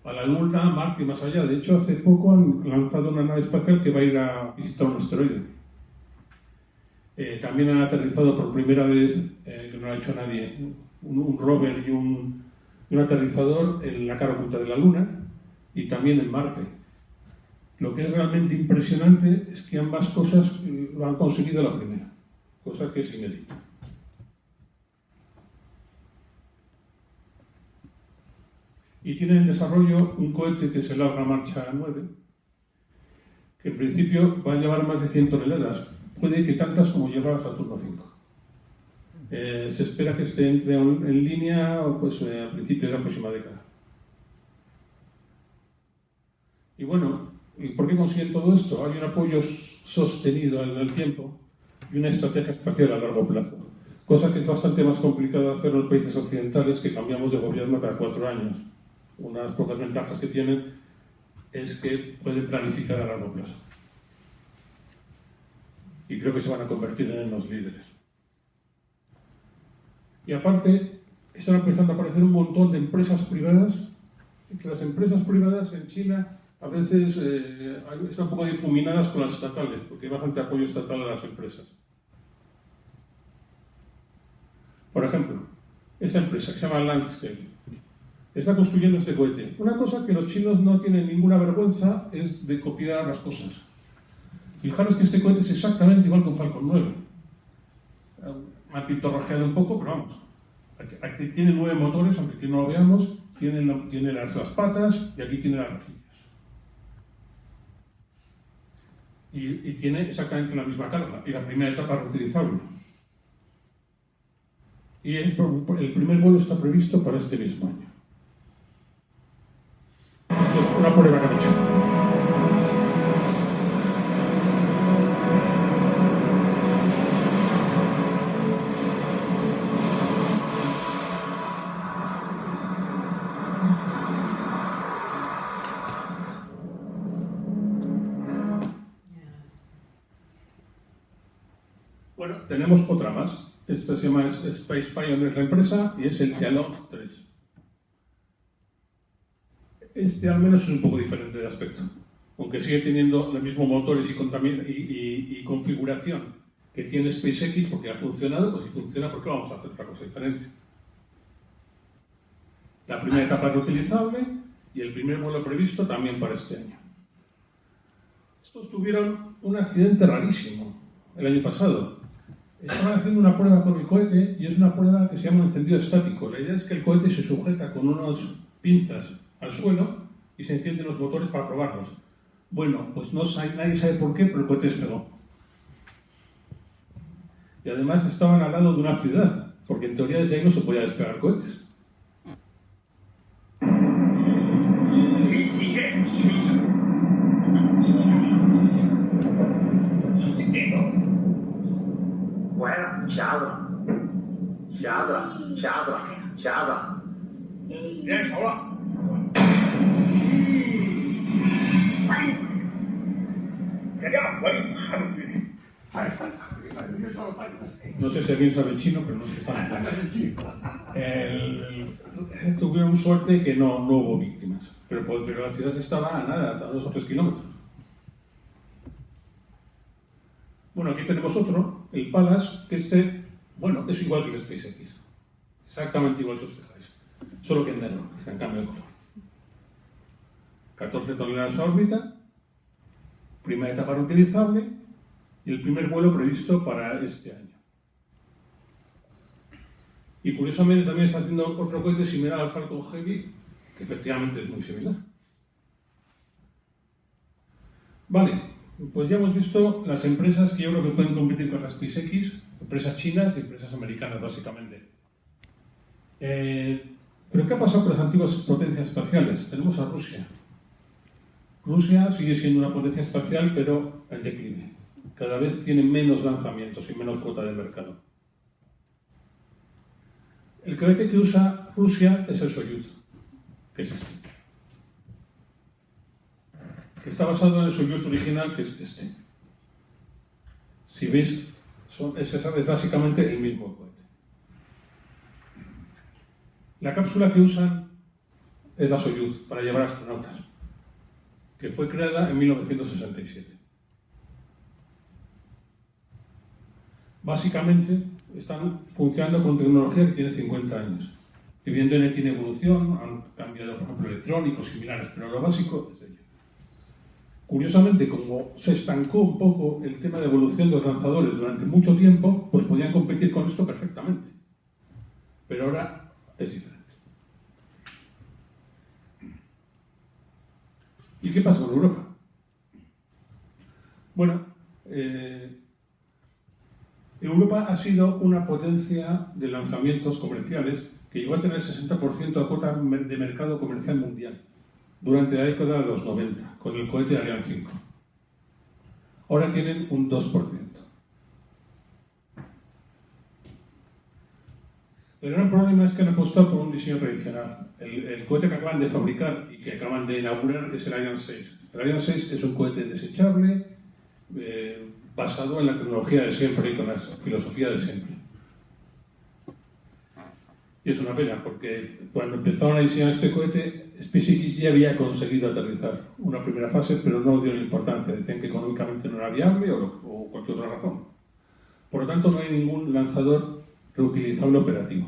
a la Luna, a Marte y más allá. De hecho, hace poco han lanzado una nave espacial que va a ir a visitar un asteroide. También han aterrizado por primera vez, que no lo ha hecho nadie, un rover y un aterrizador en la cara oculta de la Luna y también en Marte. Lo que es realmente impresionante es que ambas cosas lo han conseguido la primera, cosa que es inédita. Y tiene en desarrollo un cohete que es el Larga Marcha 9, que en principio va a llevar más de 100 toneladas, puede que tantas como lleva Saturno 5. Se espera que entre en línea pues, a principios de la próxima década. Y bueno, ¿y por qué consiguen todo esto? Hay un apoyo sostenido en el tiempo y una estrategia espacial a largo plazo, cosa que es bastante más complicada de hacer en los países occidentales, que cambiamos de gobierno cada 4 años. Una de las pocas ventajas que tienen es que pueden planificar a largo plazo. Y creo que se van a convertir en los líderes. Y aparte, están empezando a aparecer un montón de empresas privadas, que las empresas privadas en China a veces están un poco difuminadas con las estatales, porque hay bastante apoyo estatal a las empresas. Por ejemplo, esta empresa que se llama Landscape está construyendo este cohete. Una cosa que los chinos no tienen ninguna vergüenza es de copiar las cosas. Fijaros que este cohete es exactamente igual que un Falcon 9. Me ha pintorrajeado un poco, pero vamos. Aquí tiene 9 motores, aunque aquí no lo veamos. Tiene las patas y aquí tiene las rejillas. Y tiene exactamente la misma carga. Y la primera etapa es reutilizable. Y el primer vuelo está previsto para este mismo año. Esto es una prueba que han hecho. Bueno, tenemos otra más. Esta se llama Space Pioneer, la empresa, y es el Tianlong 3. Este al menos es un poco diferente de aspecto, aunque sigue teniendo los mismos motores y configuración que tiene SpaceX, porque ha funcionado. Pues si funciona, ¿por qué vamos a hacer otra cosa diferente? La primera etapa es reutilizable y el primer vuelo previsto también para este año. Estos tuvieron un accidente rarísimo el año pasado. Estaban haciendo una prueba con el cohete y es una prueba que se llama encendido estático. La idea es que el cohete se sujeta con unas pinzas al suelo y se encienden los motores para probarlos. Bueno, pues nadie sabe por qué, pero el cohete despegó. Y además estaban al lado de una ciudad, porque en teoría desde ahí no se podía despegar cohetes. Bueno, chada. Bien, hola. No sé si alguien sabe chino, pero no sé si están tuvieron suerte que no hubo víctimas, pero la ciudad estaba a nada, a 2 o 3 kilómetros. Bueno, aquí tenemos otro, el Palace, que bueno, es igual que el SpaceX. Exactamente igual si os fijáis. Solo que en negro, se han cambiado de color. 14 toneladas a órbita, primera etapa reutilizable y el primer vuelo previsto para este año. Y curiosamente también está haciendo otro cohete similar al Falcon Heavy, que efectivamente es muy similar. Vale, pues ya hemos visto las empresas que yo creo que pueden competir con las SpaceX, empresas chinas y empresas americanas básicamente. Pero ¿qué ha pasado con las antiguas potencias espaciales? Tenemos a Rusia. Rusia sigue siendo una potencia espacial, pero en declive. Cada vez tiene menos lanzamientos y menos cuota de mercado. El cohete que usa Rusia es el Soyuz, que es este. Que está basado en el Soyuz original, que es este. Si veis, es básicamente el mismo cohete. La cápsula que usan es la Soyuz para llevar astronautas, que fue creada en 1967. Básicamente están funcionando con tecnología que tiene 50 años. Evidentemente tiene evolución, han cambiado, por ejemplo, electrónicos similares, pero lo básico es ello. Curiosamente, como se estancó un poco el tema de evolución de los lanzadores durante mucho tiempo, pues podían competir con esto perfectamente. Pero ahora es diferente. ¿Y qué pasa con Europa? Bueno, Europa ha sido una potencia de lanzamientos comerciales que llegó a tener 60% de cuota de mercado comercial mundial durante la década de los 90, con el cohete Ariane 5. Ahora tienen un 2%. El gran problema es que han apostado por un diseño tradicional. El cohete que acaban de fabricar y que acaban de inaugurar es el Ariane 6. El Ariane 6 es un cohete desechable, basado en la tecnología de siempre y con la filosofía de siempre. Y es una pena, porque cuando empezaron a diseñar este cohete, SpaceX ya había conseguido aterrizar una primera fase, pero no dio importancia. Decían que económicamente no era viable o cualquier otra razón. Por lo tanto, no hay ningún lanzador reutilizable operativo.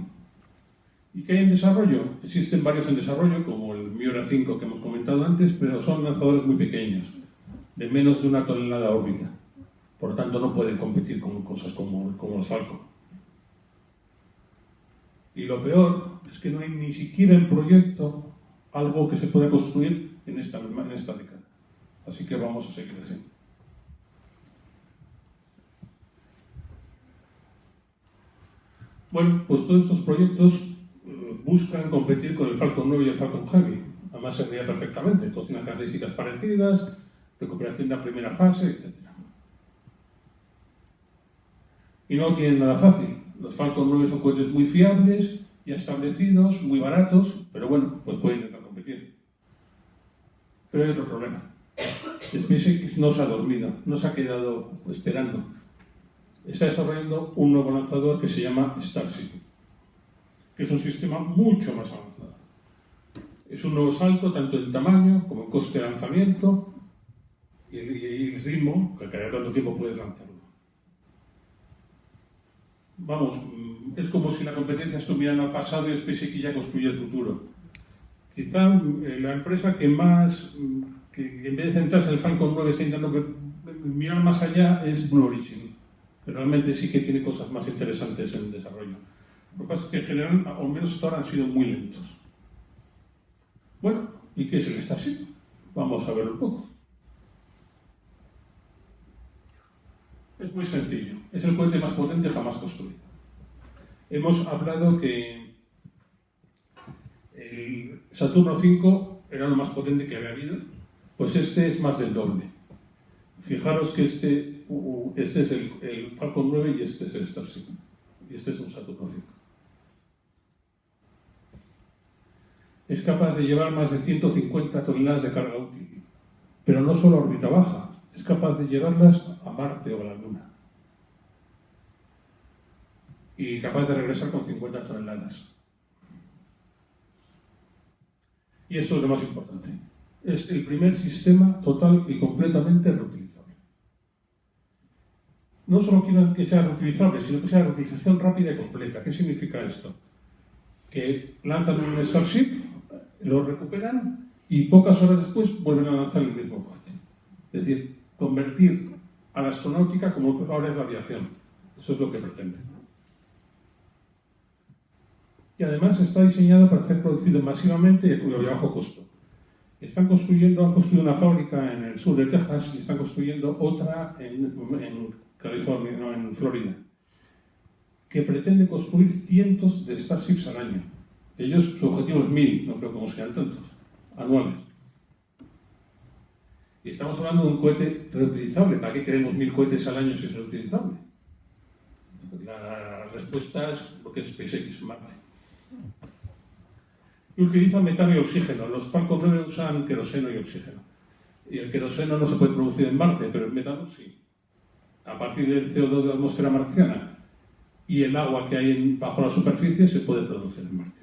¿Y qué hay en desarrollo? Existen varios en desarrollo, como el Miura 5 que hemos comentado antes, pero son lanzadores muy pequeños, de menos de 1 tonelada de órbita. Por lo tanto, no pueden competir con cosas como los Falcon. Y lo peor es que no hay ni siquiera en proyecto algo que se pueda construir en esta década. Así que vamos a seguir así. Bueno, pues todos estos proyectos buscan competir con el Falcon 9 y el Falcon Heavy. Además se veía perfectamente, todos tienen características parecidas, recuperación de la primera fase, etc. Y no tienen nada fácil. Los Falcon 9 son cohetes muy fiables, ya establecidos, muy baratos, pero bueno, pues pueden intentar competir. Pero hay otro problema. SpaceX no se ha dormido, no se ha quedado esperando. Está desarrollando un nuevo lanzador que se llama Starship, que es un sistema mucho más avanzado. Es un nuevo salto tanto en tamaño como en coste de lanzamiento y el ritmo, que cada tanto tiempo puedes lanzarlo. Vamos, es como si la competencia estuviera en el pasado y SpaceX ya construye el futuro. Quizá la empresa que en vez de centrarse en el Falcon 9 está intentando mirar más allá es Blue Origin, que realmente sí que tiene cosas más interesantes en desarrollo. Lo que pasa es que en general, al menos hasta ahora, han sido muy lentos. Bueno, ¿y qué es el Starship? Vamos a verlo un poco. Es muy sencillo. Es el cohete más potente jamás construido. Hemos hablado que el Saturno 5 era lo más potente que había habido, pues este es más del doble. Fijaros que este es el Falcon 9 y este es el Starship. Y este es un Saturno 5. Es capaz de llevar más de 150 toneladas de carga útil, pero no solo a órbita baja, es capaz de llevarlas a Marte o a la Luna. y capaz de regresar con 50 toneladas. Y eso es lo más importante. Es el primer sistema total y completamente reutilizable. No solo quiero que sea reutilizable, sino que sea reutilización rápida y completa. ¿Qué significa esto? Que lanzan un Starship, lo recuperan y pocas horas después vuelven a lanzar el mismo cohete. Es decir, convertir a la astronáutica como ahora es la aviación. Eso es lo que pretende. Y además está diseñado para ser producido masivamente y a bajo costo. Han construido una fábrica en el sur de Texas y están construyendo otra en California, no, en Florida, que pretende construir cientos de Starships al año. Ellos, su objetivo es 1000, no creo que sean tantos, anuales. Y estamos hablando de un cohete reutilizable. ¿Para qué queremos 1000 cohetes al año si es reutilizable? La respuesta es lo que es SpaceX, Marte. Y utilizan metano y oxígeno. Los Falcon 9 usan queroseno y oxígeno. Y el queroseno no se puede producir en Marte, pero el metano sí. A partir del CO2 de la atmósfera marciana y el agua que hay bajo la superficie se puede producir en Marte.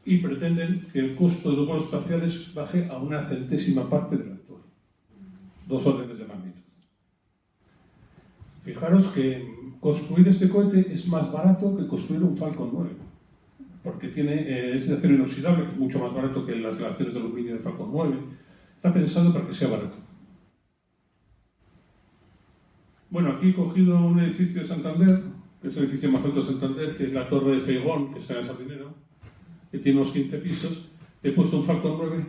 Y pretenden que el costo de los vuelos espaciales baje a una centésima parte del actual. 2 órdenes de magnitud. Fijaros que construir este cohete es más barato que construir un Falcon 9, porque es de acero inoxidable, que es mucho más barato que las relaciones de aluminio del Falcon 9. Está pensado para que sea barato. Bueno, aquí he cogido un edificio de Santander, que es el edificio más alto de Santander, que es la Torre de Feigón, que está en el Sardinero, que tiene unos 15 pisos. He puesto un Falcon 9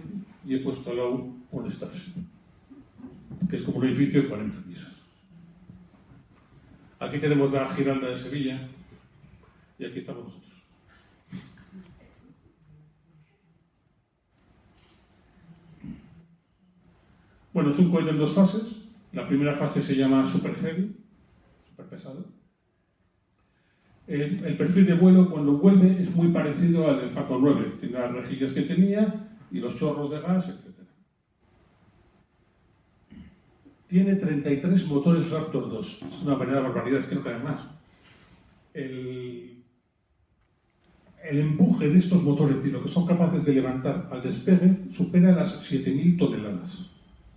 y he puesto al lado un Starship, que es como un edificio de 40 pisos. Aquí tenemos la Giralda de Sevilla y aquí estamos nosotros. Bueno, es un cohete en 2 fases. La primera fase se llama Super Heavy, super pesado. El perfil de vuelo cuando vuelve es muy parecido al del Falcon 9. Tiene las rejillas que tenía y los chorros de gas, etc. Tiene 33 motores Raptor 2. Es una verdadera barbaridad, es que no cabe más. El empuje de estos motores y lo que son capaces de levantar al despegue supera las 7.000 toneladas.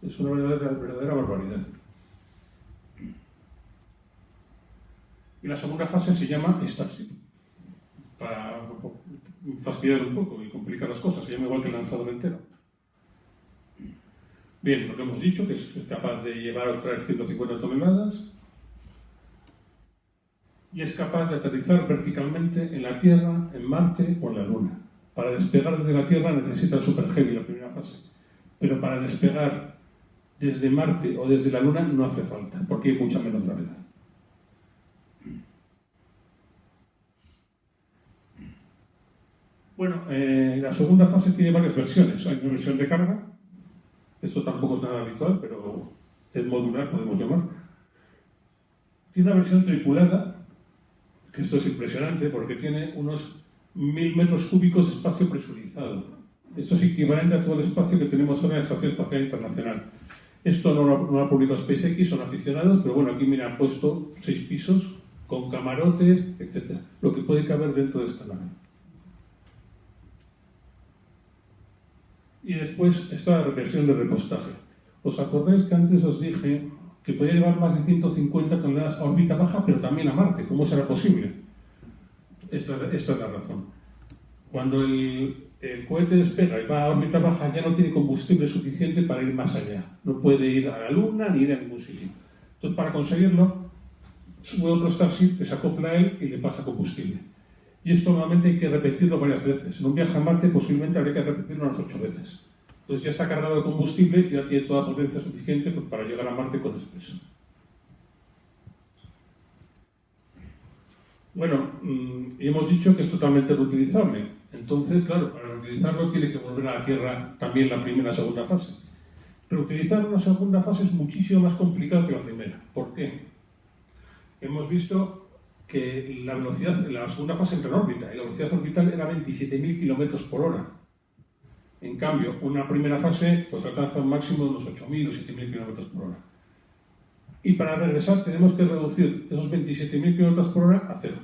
Es una verdadera barbaridad. Y la segunda fase se llama Starship. Para fastidiar un poco y complicar las cosas, se llama igual que el lanzador entero. Bien, lo que hemos dicho, que es capaz de llevar o traer 150 toneladas y es capaz de aterrizar verticalmente en la Tierra, en Marte o en la Luna. Para despegar desde la Tierra necesita el Super Heavy, la primera fase, pero para despegar desde Marte o desde la Luna no hace falta, porque hay mucha menos gravedad. Bueno, la segunda fase tiene varias versiones. Hay una versión de carga. Esto tampoco es nada habitual, pero es modular, podemos llamar. Tiene una versión tripulada, que esto es impresionante porque tiene unos 1000 metros cúbicos de espacio presurizado. Esto es equivalente a todo el espacio que tenemos ahora en la Estación Espacial Internacional. Esto no lo ha publicado SpaceX, son aficionados, pero bueno, aquí mira, han puesto 6 pisos con camarotes, etc. Lo que puede caber dentro de esta nave. Y después esta versión de repostaje. ¿Os acordáis que antes os dije que podía llevar más de 150 toneladas a órbita baja, pero también a Marte? ¿Cómo será posible? Esta es la razón. Cuando el cohete despega y va a órbita baja, ya no tiene combustible suficiente para ir más allá. No puede ir a la Luna ni ir a ningún sitio. Entonces, para conseguirlo, sube otro Starship que se acopla a él y le pasa combustible. Y esto normalmente hay que repetirlo varias veces. En un viaje a Marte posiblemente habría que repetirlo unas 8 veces. Entonces ya está cargado de combustible y ya tiene toda potencia suficiente para llegar a Marte con ese peso. Bueno, y hemos dicho que es totalmente reutilizable. Entonces, claro, para reutilizarlo tiene que volver a la Tierra también la primera y segunda fase. Reutilizar una segunda fase es muchísimo más complicado que la primera. ¿Por qué? Hemos visto que la velocidad, la segunda fase entra en órbita y la velocidad orbital era 27.000 km/h. En cambio, una primera fase pues alcanza un máximo de unos 8.000 o 7.000 km/h. Y para regresar tenemos que reducir esos 27.000 km por hora a cero.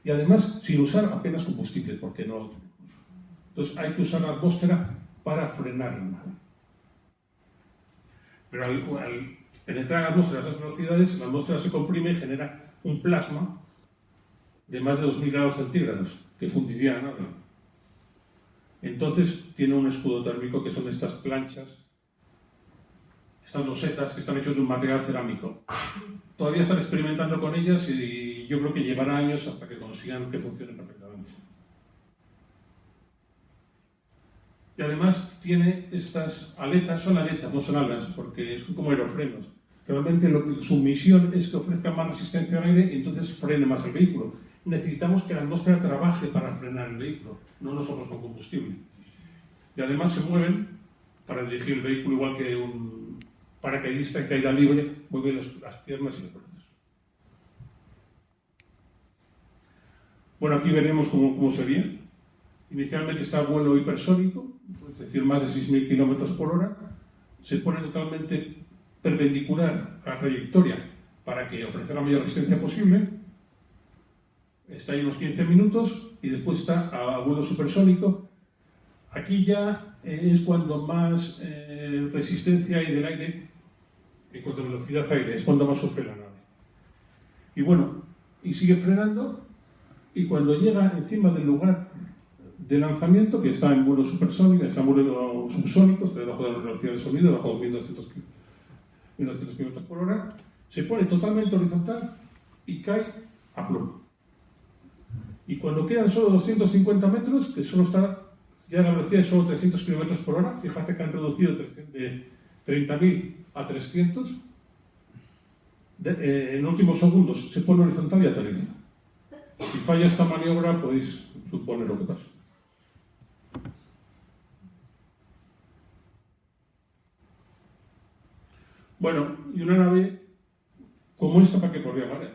Y además sin usar apenas combustible, porque no. Entonces hay que usar la atmósfera para frenar la nave. Pero al penetrar en la atmósfera a esas velocidades, la atmósfera se comprime y genera un plasma de más de 2.000 grados centígrados, que fundiría la nave. Entonces tiene un escudo térmico, que son estas planchas, estas losetas que están hechas de un material cerámico. Todavía están experimentando con ellas y yo creo que llevará años hasta que consigan que funcionen perfectamente. Y además tiene estas aletas, son aletas, no son alas, porque son como aerofrenos. Realmente su misión es que ofrezca más resistencia al aire y entonces frene más el vehículo. Necesitamos que la atmósfera trabaje para frenar el vehículo, no nosotros con combustible. Y además se mueven para dirigir el vehículo, igual que un paracaidista en caída libre, mueve las piernas y los brazos. Bueno, aquí veremos cómo sería. Inicialmente está a vuelo hipersónico, es decir, más de 6.000 km por hora. Se pone totalmente perpendicular a la trayectoria para que ofrezca la mayor resistencia posible. Está ahí unos 15 minutos y después está a vuelo supersónico. Aquí ya es cuando más resistencia hay del aire, en cuanto a velocidad aire, es cuando más sufre la nave. Y bueno, y sigue frenando, y cuando llega encima del lugar de lanzamiento, que está en vuelo supersónico, está en vuelo subsónico, está debajo de la velocidad de sonido, debajo de 1.200 km por hora, se pone totalmente horizontal y cae a plomo. Y cuando quedan solo 250 metros, que solo está, ya la velocidad es solo 300 km por hora, fíjate que han reducido de 30.000 a 300, en últimos segundos se pone horizontal y aterriza. Si falla esta maniobra, podéis suponer lo que pasa. Bueno, y una nave como esta, ¿para qué podría valer?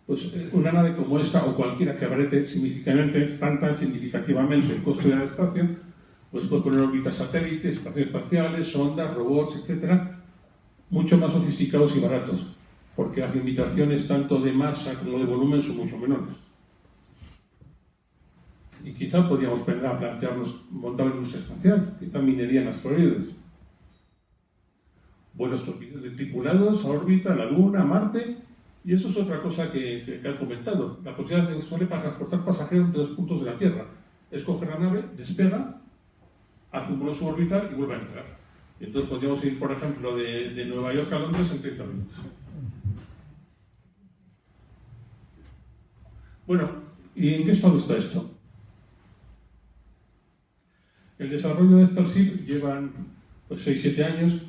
Pues una nave como esta, o cualquiera que abarate significativamente el coste del espacio, pues puede poner órbitas satélites, estaciones espaciales, sondas, robots, etcétera, mucho más sofisticados y baratos, porque las limitaciones tanto de masa como de volumen son mucho menores. Y quizá podríamos plantearnos montar una industria espacial, quizá minería en asteroides, vuelos tripulados a órbita, a la Luna, a Marte, y eso es otra cosa que han comentado. La posibilidad de suele para transportar pasajeros de 2 puntos de la Tierra. Es coger la nave, despega, hace un vuelo suborbital y vuelve a entrar. Y entonces podríamos ir, por ejemplo, de Nueva York a Londres en 30 minutos. Bueno, ¿y en qué estado está esto? El desarrollo de Starship llevan 6-7 años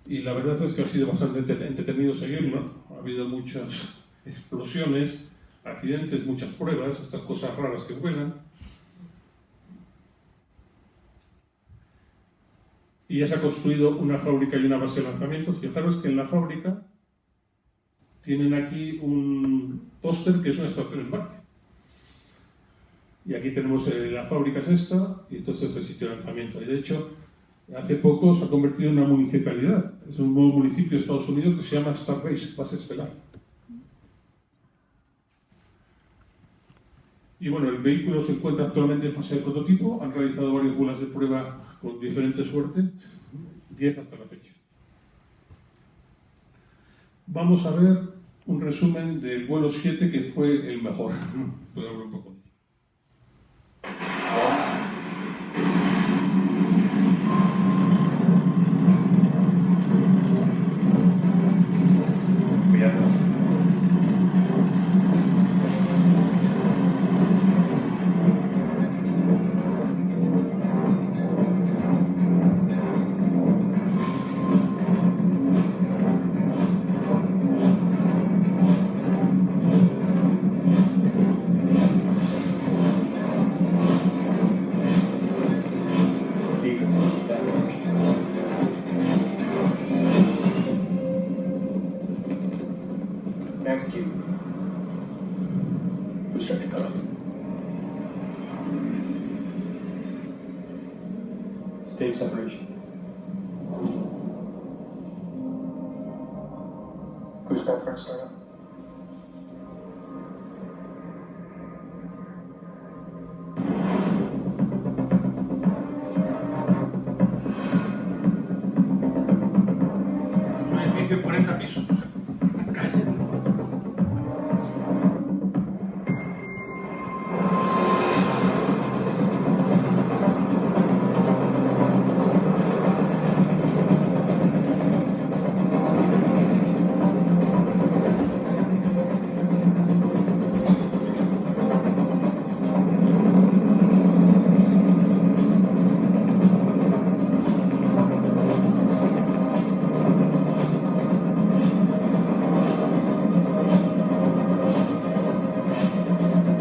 y la verdad es que ha sido bastante entretenido seguirlo. Ha habido muchas explosiones, accidentes, muchas pruebas, estas cosas raras que vuelan. Y ya se ha construido una fábrica y una base de lanzamientos. Fijaros que en la fábrica tienen aquí un póster que es una estación en Marte. Y aquí tenemos la fábrica es esta, y esto es el sitio de lanzamiento. Y de hecho, hace poco se ha convertido en una municipalidad. Es un nuevo municipio de Estados Unidos que se llama Starbase, base estelar. Y bueno, el vehículo se encuentra actualmente en fase de prototipo. Han realizado varios vuelos de prueba con diferente suerte, 10 hasta la fecha. Vamos a ver un resumen del vuelo 7 que fue el mejor. Puedo hablar un poco de ello. Next cue. Restrict the cutoff. Stage separation. Boost back for startup. Un edificio de 40 pisos. La calle.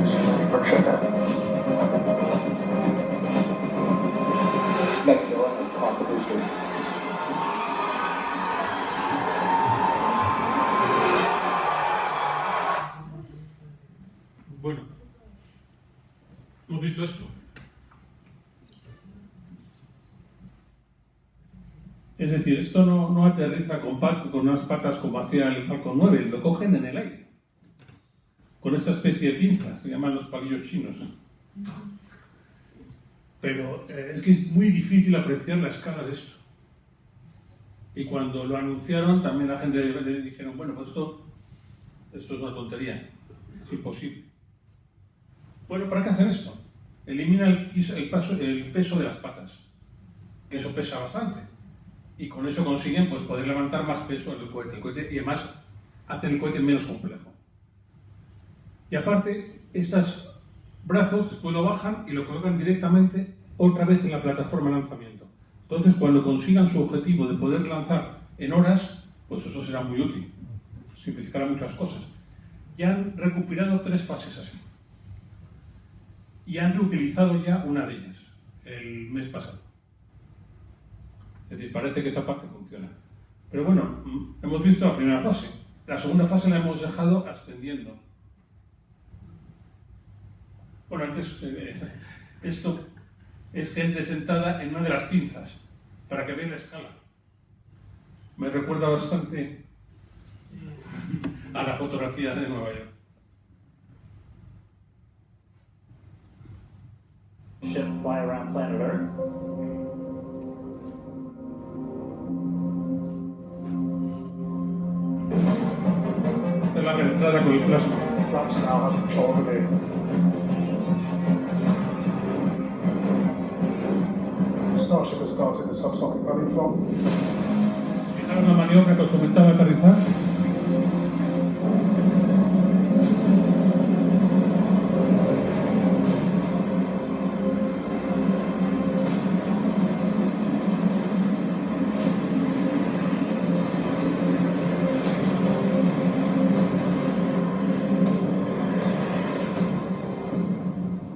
Landing for shutdown. Next hill and off the booster. Bueno, hemos visto esto. Es decir, esto no aterriza con unas patas como hacía el Falcon 9, lo cogen en el aire, con esta especie de pinzas, que llaman los palillos chinos. Pero es que es muy difícil apreciar la escala de esto. Y cuando lo anunciaron, también la gente dijeron, bueno, pues esto es una tontería, es imposible. Bueno, ¿para qué hacen esto? Elimina el peso de las patas, que eso pesa bastante. Y con eso consiguen pues, poder levantar más peso del cohete, y además hacen el cohete menos complejo. Y aparte, estos brazos después lo bajan y lo colocan directamente otra vez en la plataforma de lanzamiento. Entonces, cuando consigan su objetivo de poder lanzar en horas, pues eso será muy útil, simplificará muchas cosas. Ya han recuperado 3 fases así. Y han reutilizado ya una de ellas, el mes pasado. Es decir, parece que esa parte funciona. Pero bueno, hemos visto la primera fase. La segunda fase la hemos dejado ascendiendo. Bueno, antes, esto es gente sentada en una de las pinzas, para que vean la escala. Me recuerda bastante a la fotografía de Nueva York. Ship fly around planet Earth. Esta es la reentrada con el plasma. Drops now has control of the vehicle. Starship has started the subsonic belly flop. Fijaros la maniobra que os comentaba de aterrizar.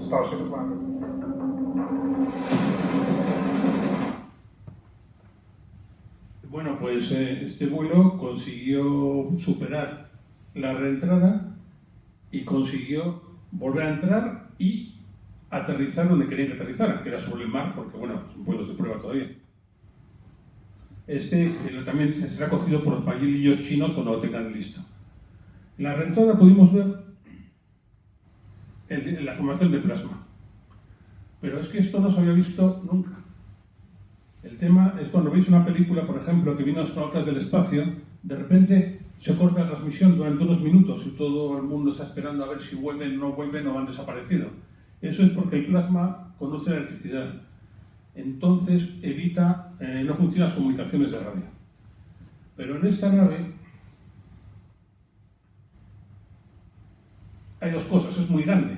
Starship has landed. Bueno, pues este vuelo consiguió superar la reentrada y consiguió volver a entrar y aterrizar donde querían que aterrizara, que era sobre el mar, porque bueno, son vuelos de prueba todavía. También será cogido por los palillos chinos cuando lo tengan listo. En la reentrada pudimos ver la formación de plasma, pero es que esto no se había visto nunca. El tema es cuando veis una película, por ejemplo, que viene astronautas del espacio, de repente se corta la transmisión durante unos minutos y todo el mundo está esperando a ver si vuelven o han desaparecido. Eso es porque el plasma conduce la electricidad. Entonces no funcionan las comunicaciones de radio. Pero en esta nave hay 2 cosas, es muy grande.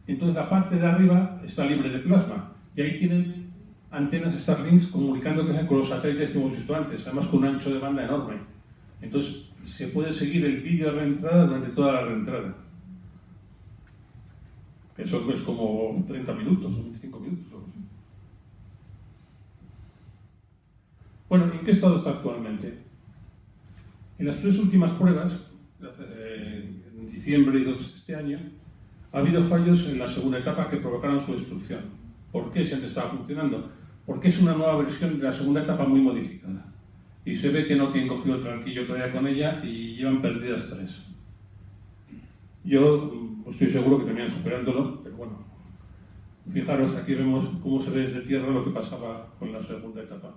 Entonces la parte de arriba está libre de plasma y ahí tienen antenas Starlink comunicando con los satélites que hemos visto antes, además con un ancho de banda enorme. Entonces se puede seguir el vídeo de reentrada durante toda la reentrada. Eso es como 30 minutos o 25 minutos. O algo así. Bueno, ¿en qué estado está actualmente? En las 3 últimas pruebas, en diciembre y 2 de este año, ha habido fallos en la segunda etapa que provocaron su destrucción. ¿Por qué si antes estaba funcionando? Porque es una nueva versión de la segunda etapa muy modificada. y se ve que no tienen cogido el tranquillo todavía con ella y llevan perdidas 3. Yo estoy seguro que terminan superándolo, pero bueno, fijaros, aquí vemos cómo se ve desde tierra lo que pasaba con la segunda etapa.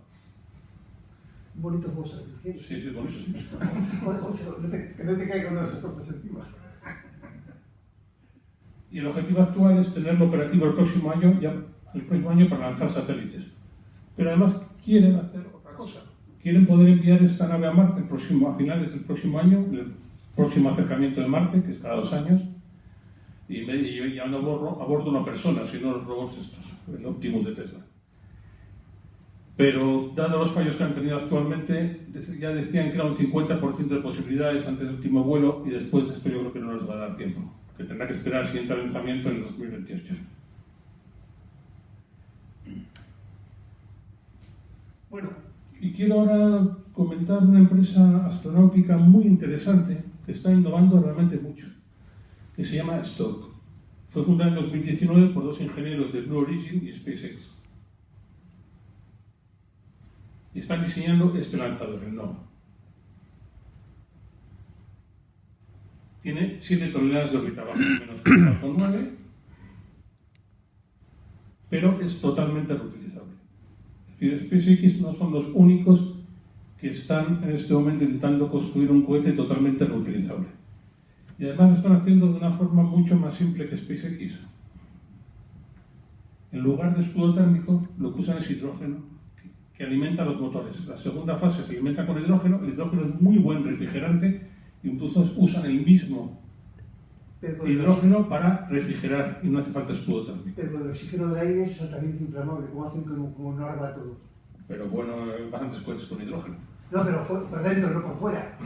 Bonitos fuegos artificiales. Sí, bonito. Que no te caigan unos estopas encima. Y el objetivo actual es tenerlo operativo el próximo año para lanzar satélites. Pero además quieren hacer otra cosa. Quieren poder enviar esta nave a Marte a finales del próximo año, el próximo acercamiento de Marte, que es cada 2 años, y ya no a bordo una persona, sino los robots estos, el Optimus de Tesla. Pero, dado los fallos que han tenido actualmente, ya decían que era un 50% de posibilidades antes del último vuelo, y después de esto yo creo que no les va a dar tiempo, que tendrá que esperar el siguiente lanzamiento en el 2028. Bueno, y quiero ahora comentar una empresa astronáutica muy interesante que está innovando realmente mucho, que se llama Stoke. Fue fundada en 2019 por 2 ingenieros de Blue Origin y SpaceX. Y están diseñando este lanzador, el Nova. Tiene 7 toneladas de órbita baja, menos que el Falcon 9, pero es totalmente reutilizable. Es decir, SpaceX no son los únicos que están en este momento intentando construir un cohete totalmente reutilizable. Y además lo están haciendo de una forma mucho más simple que SpaceX. En lugar de escudo térmico, lo que usan es hidrógeno, que alimenta los motores. La segunda fase se alimenta con hidrógeno. El hidrógeno es muy buen refrigerante y entonces usan el mismo hidrógeno para refrigerar y no hace falta escudo térmico. Pero el oxígeno del aire es altamente inflamable, como hacen como no arregla todo. Pero bueno, bastantes cohetes con hidrógeno. No, pero por dentro, no por fuera.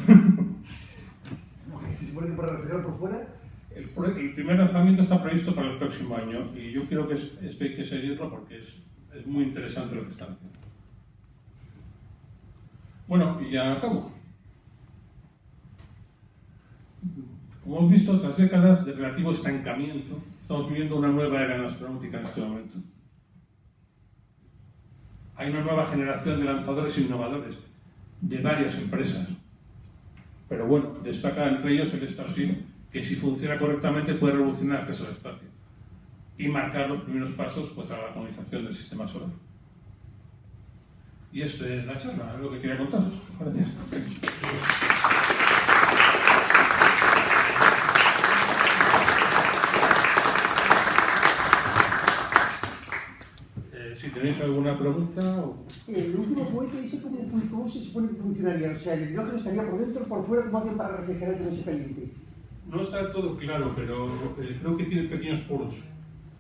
Si se pone para refrigerar por fuera. El primer lanzamiento está previsto para el próximo año y yo creo que esto hay que seguirlo porque es muy interesante lo que están haciendo. Bueno, y ya acabo. Como hemos visto, tras décadas de relativo estancamiento, estamos viviendo una nueva era en astronáutica en este momento. Hay una nueva generación de lanzadores innovadores de varias empresas. Pero bueno, destaca entre ellos el Starship, que si funciona correctamente puede revolucionar el acceso al espacio y marcar los primeros pasos pues, a la colonización del sistema solar. Y esta es la charla, es lo que quería contaros. Gracias. Si tenéis alguna pregunta... El último cohete dice cómo se supone que funcionaría. O sea, el hidrógeno estaría por dentro o por fuera, ¿cómo hacen para refrigerar ese caliente? No está todo claro, pero creo que tiene pequeños poros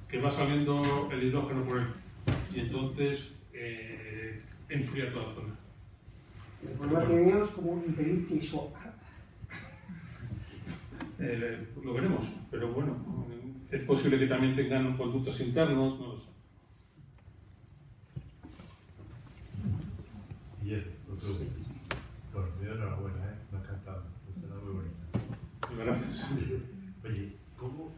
que va saliendo el hidrógeno por él. Y entonces enfría toda la zona. El problema que veo es como impedir que eso... Lo veremos, pero bueno, es posible que también tengan conductos internos, no lo sé. Bien, bueno, enhorabuena, me ha encantado, está muy bonita. Gracias. Oye, ¿cómo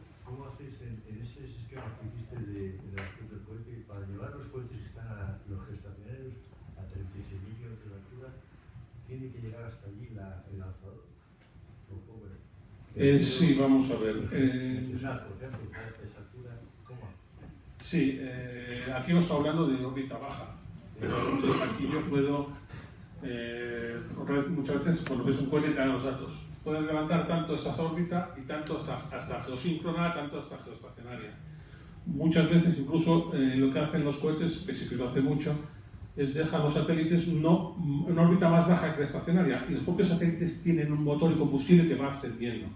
haces en ese esquema que hiciste de la acción del cohete para llevar los cohetes que están a los geoestacionarios a 36.000 kilómetros de altura? ¿Tiene que llegar hasta allí el lanzador? Sí, vamos a ver. Por ejemplo, a esa altura, ¿cómo? Sí, aquí os estoy hablando de órbita baja, pero aquí yo puedo, muchas veces cuando ves un cohete te dan los datos. Puedes levantar tanto esa órbita y tanto hasta geosíncrona, tanto hasta geoestacionaria. Muchas veces incluso lo que hacen los cohetes, que sí que lo hace mucho, es dejar los satélites en una órbita más baja que la estacionaria y los propios satélites tienen un motor de combustible que va ascendiendo.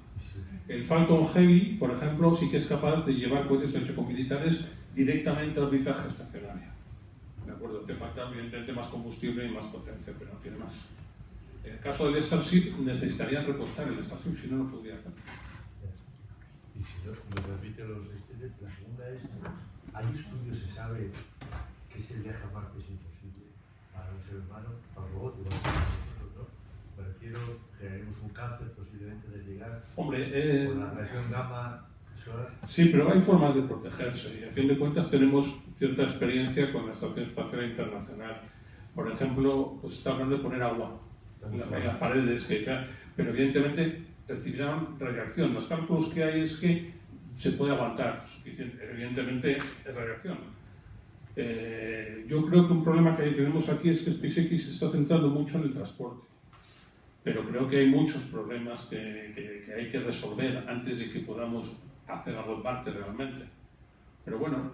El Falcon Heavy, por ejemplo, sí que es capaz de llevar cohetes hechos con militares directamente a órbita geoestacionaria. ¿De acuerdo? Hace falta evidentemente más combustible y más potencia, pero no tiene más. En el caso del Starship necesitarían repostar el Starship, si no, no podría hacer. Y si no, me repite los la segunda es, ¿hay estudios, se sabe que si el viaje a Marte es imposible para un ser humano, para un robot, igual que nosotros, ¿no? Me refiero, generaremos un cáncer posiblemente de llegar por la radiación gamma solar. Sí, pero hay formas de protegerse y a fin de cuentas tenemos cierta experiencia con la Estación Espacial Internacional. Por ejemplo, pues está hablando de poner agua en las paredes, pero evidentemente recibirán radiación. Los cálculos que hay es que se puede aguantar suficiente, evidentemente es radiación. Yo creo que un problema que tenemos aquí es que SpaceX se está centrando mucho en el transporte, pero creo que hay muchos problemas que hay que resolver antes de que podamos hacer algo en Marte realmente. Pero bueno,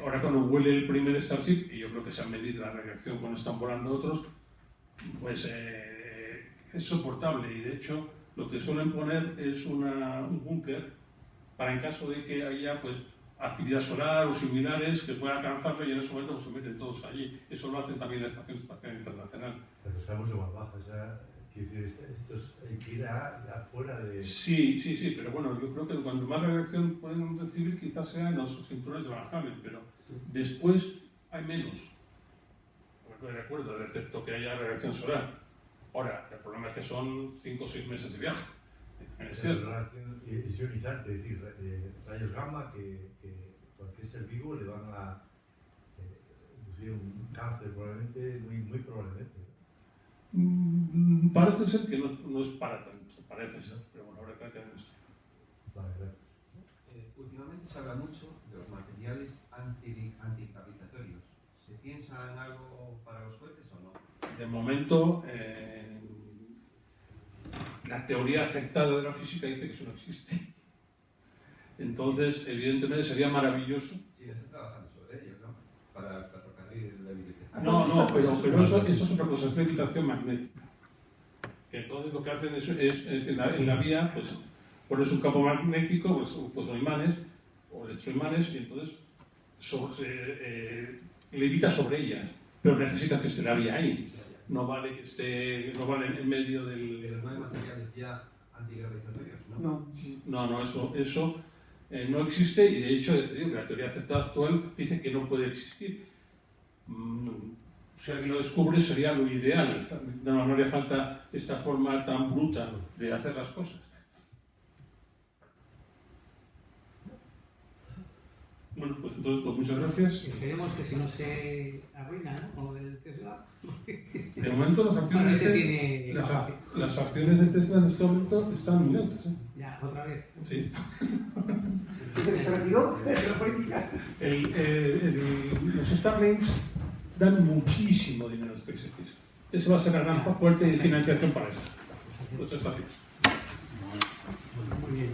ahora cuando vuele el primer Starship, y yo creo que se ha medido la radiación cuando están volando otros, pues es soportable, y de hecho lo que suelen poner es un búnker para en caso de que haya pues actividad solar o similares que puedan alcanzarlo, y en ese momento pues, se meten todos allí. Eso lo hacen también la Estación Espacial Internacional. Pero estamos en más bajas, quiero decir, esto hay que ir afuera de... Sí, pero bueno, yo creo que cuando más radiación pueden recibir quizás sean los cinturones de Van Allen, pero después hay menos. De acuerdo, excepto que haya radiación solar. Ahora, el problema es que son 5 o 6 meses de viaje. Es ionizante, es decir, rayos gamma que cualquier ser vivo le van a inducir un cáncer probablemente, muy probablemente. Parece ser que no es para tanto, parece ser, pero bueno, ahora creo que no es. Vale, gracias. Últimamente se habla mucho de los materiales antigravitatorios. ¿Se piensa en algo para los cohetes o no? De momento, la teoría aceptada de la física dice que eso no existe. Entonces, evidentemente sería maravilloso. Sí, se está trabajando sobre ello, ¿no? Para el ferrocarril de levitación. No, pero eso es otra cosa, es levitación magnética. Entonces lo que hacen es en la vía, pues pones un campo magnético, pues o imanes, o electroimanes, y entonces levita sobre ellas. Pero necesitas que esté la vía ahí. No vale en medio del... Pero no hay materiales ya antigravitatorios, ¿no? No, eso no existe, y de hecho te digo que la teoría aceptada actual dice que no puede existir. Si alguien lo descubre sería lo ideal. No haría falta esta forma tan bruta de hacer las cosas. Bueno, pues entonces, pues muchas gracias. Esperemos que si no se arruina, ¿no? Como el Tesla. De momento las acciones, las acciones de Tesla en este momento están muy altas. Ya, otra vez. Sí. ¿Dice que se retiró de la política? Los Starlinks dan muchísimo dinero a SpaceX. Esa va a ser la gran fuente de financiación para eso. Los Starlinks. Muy bien.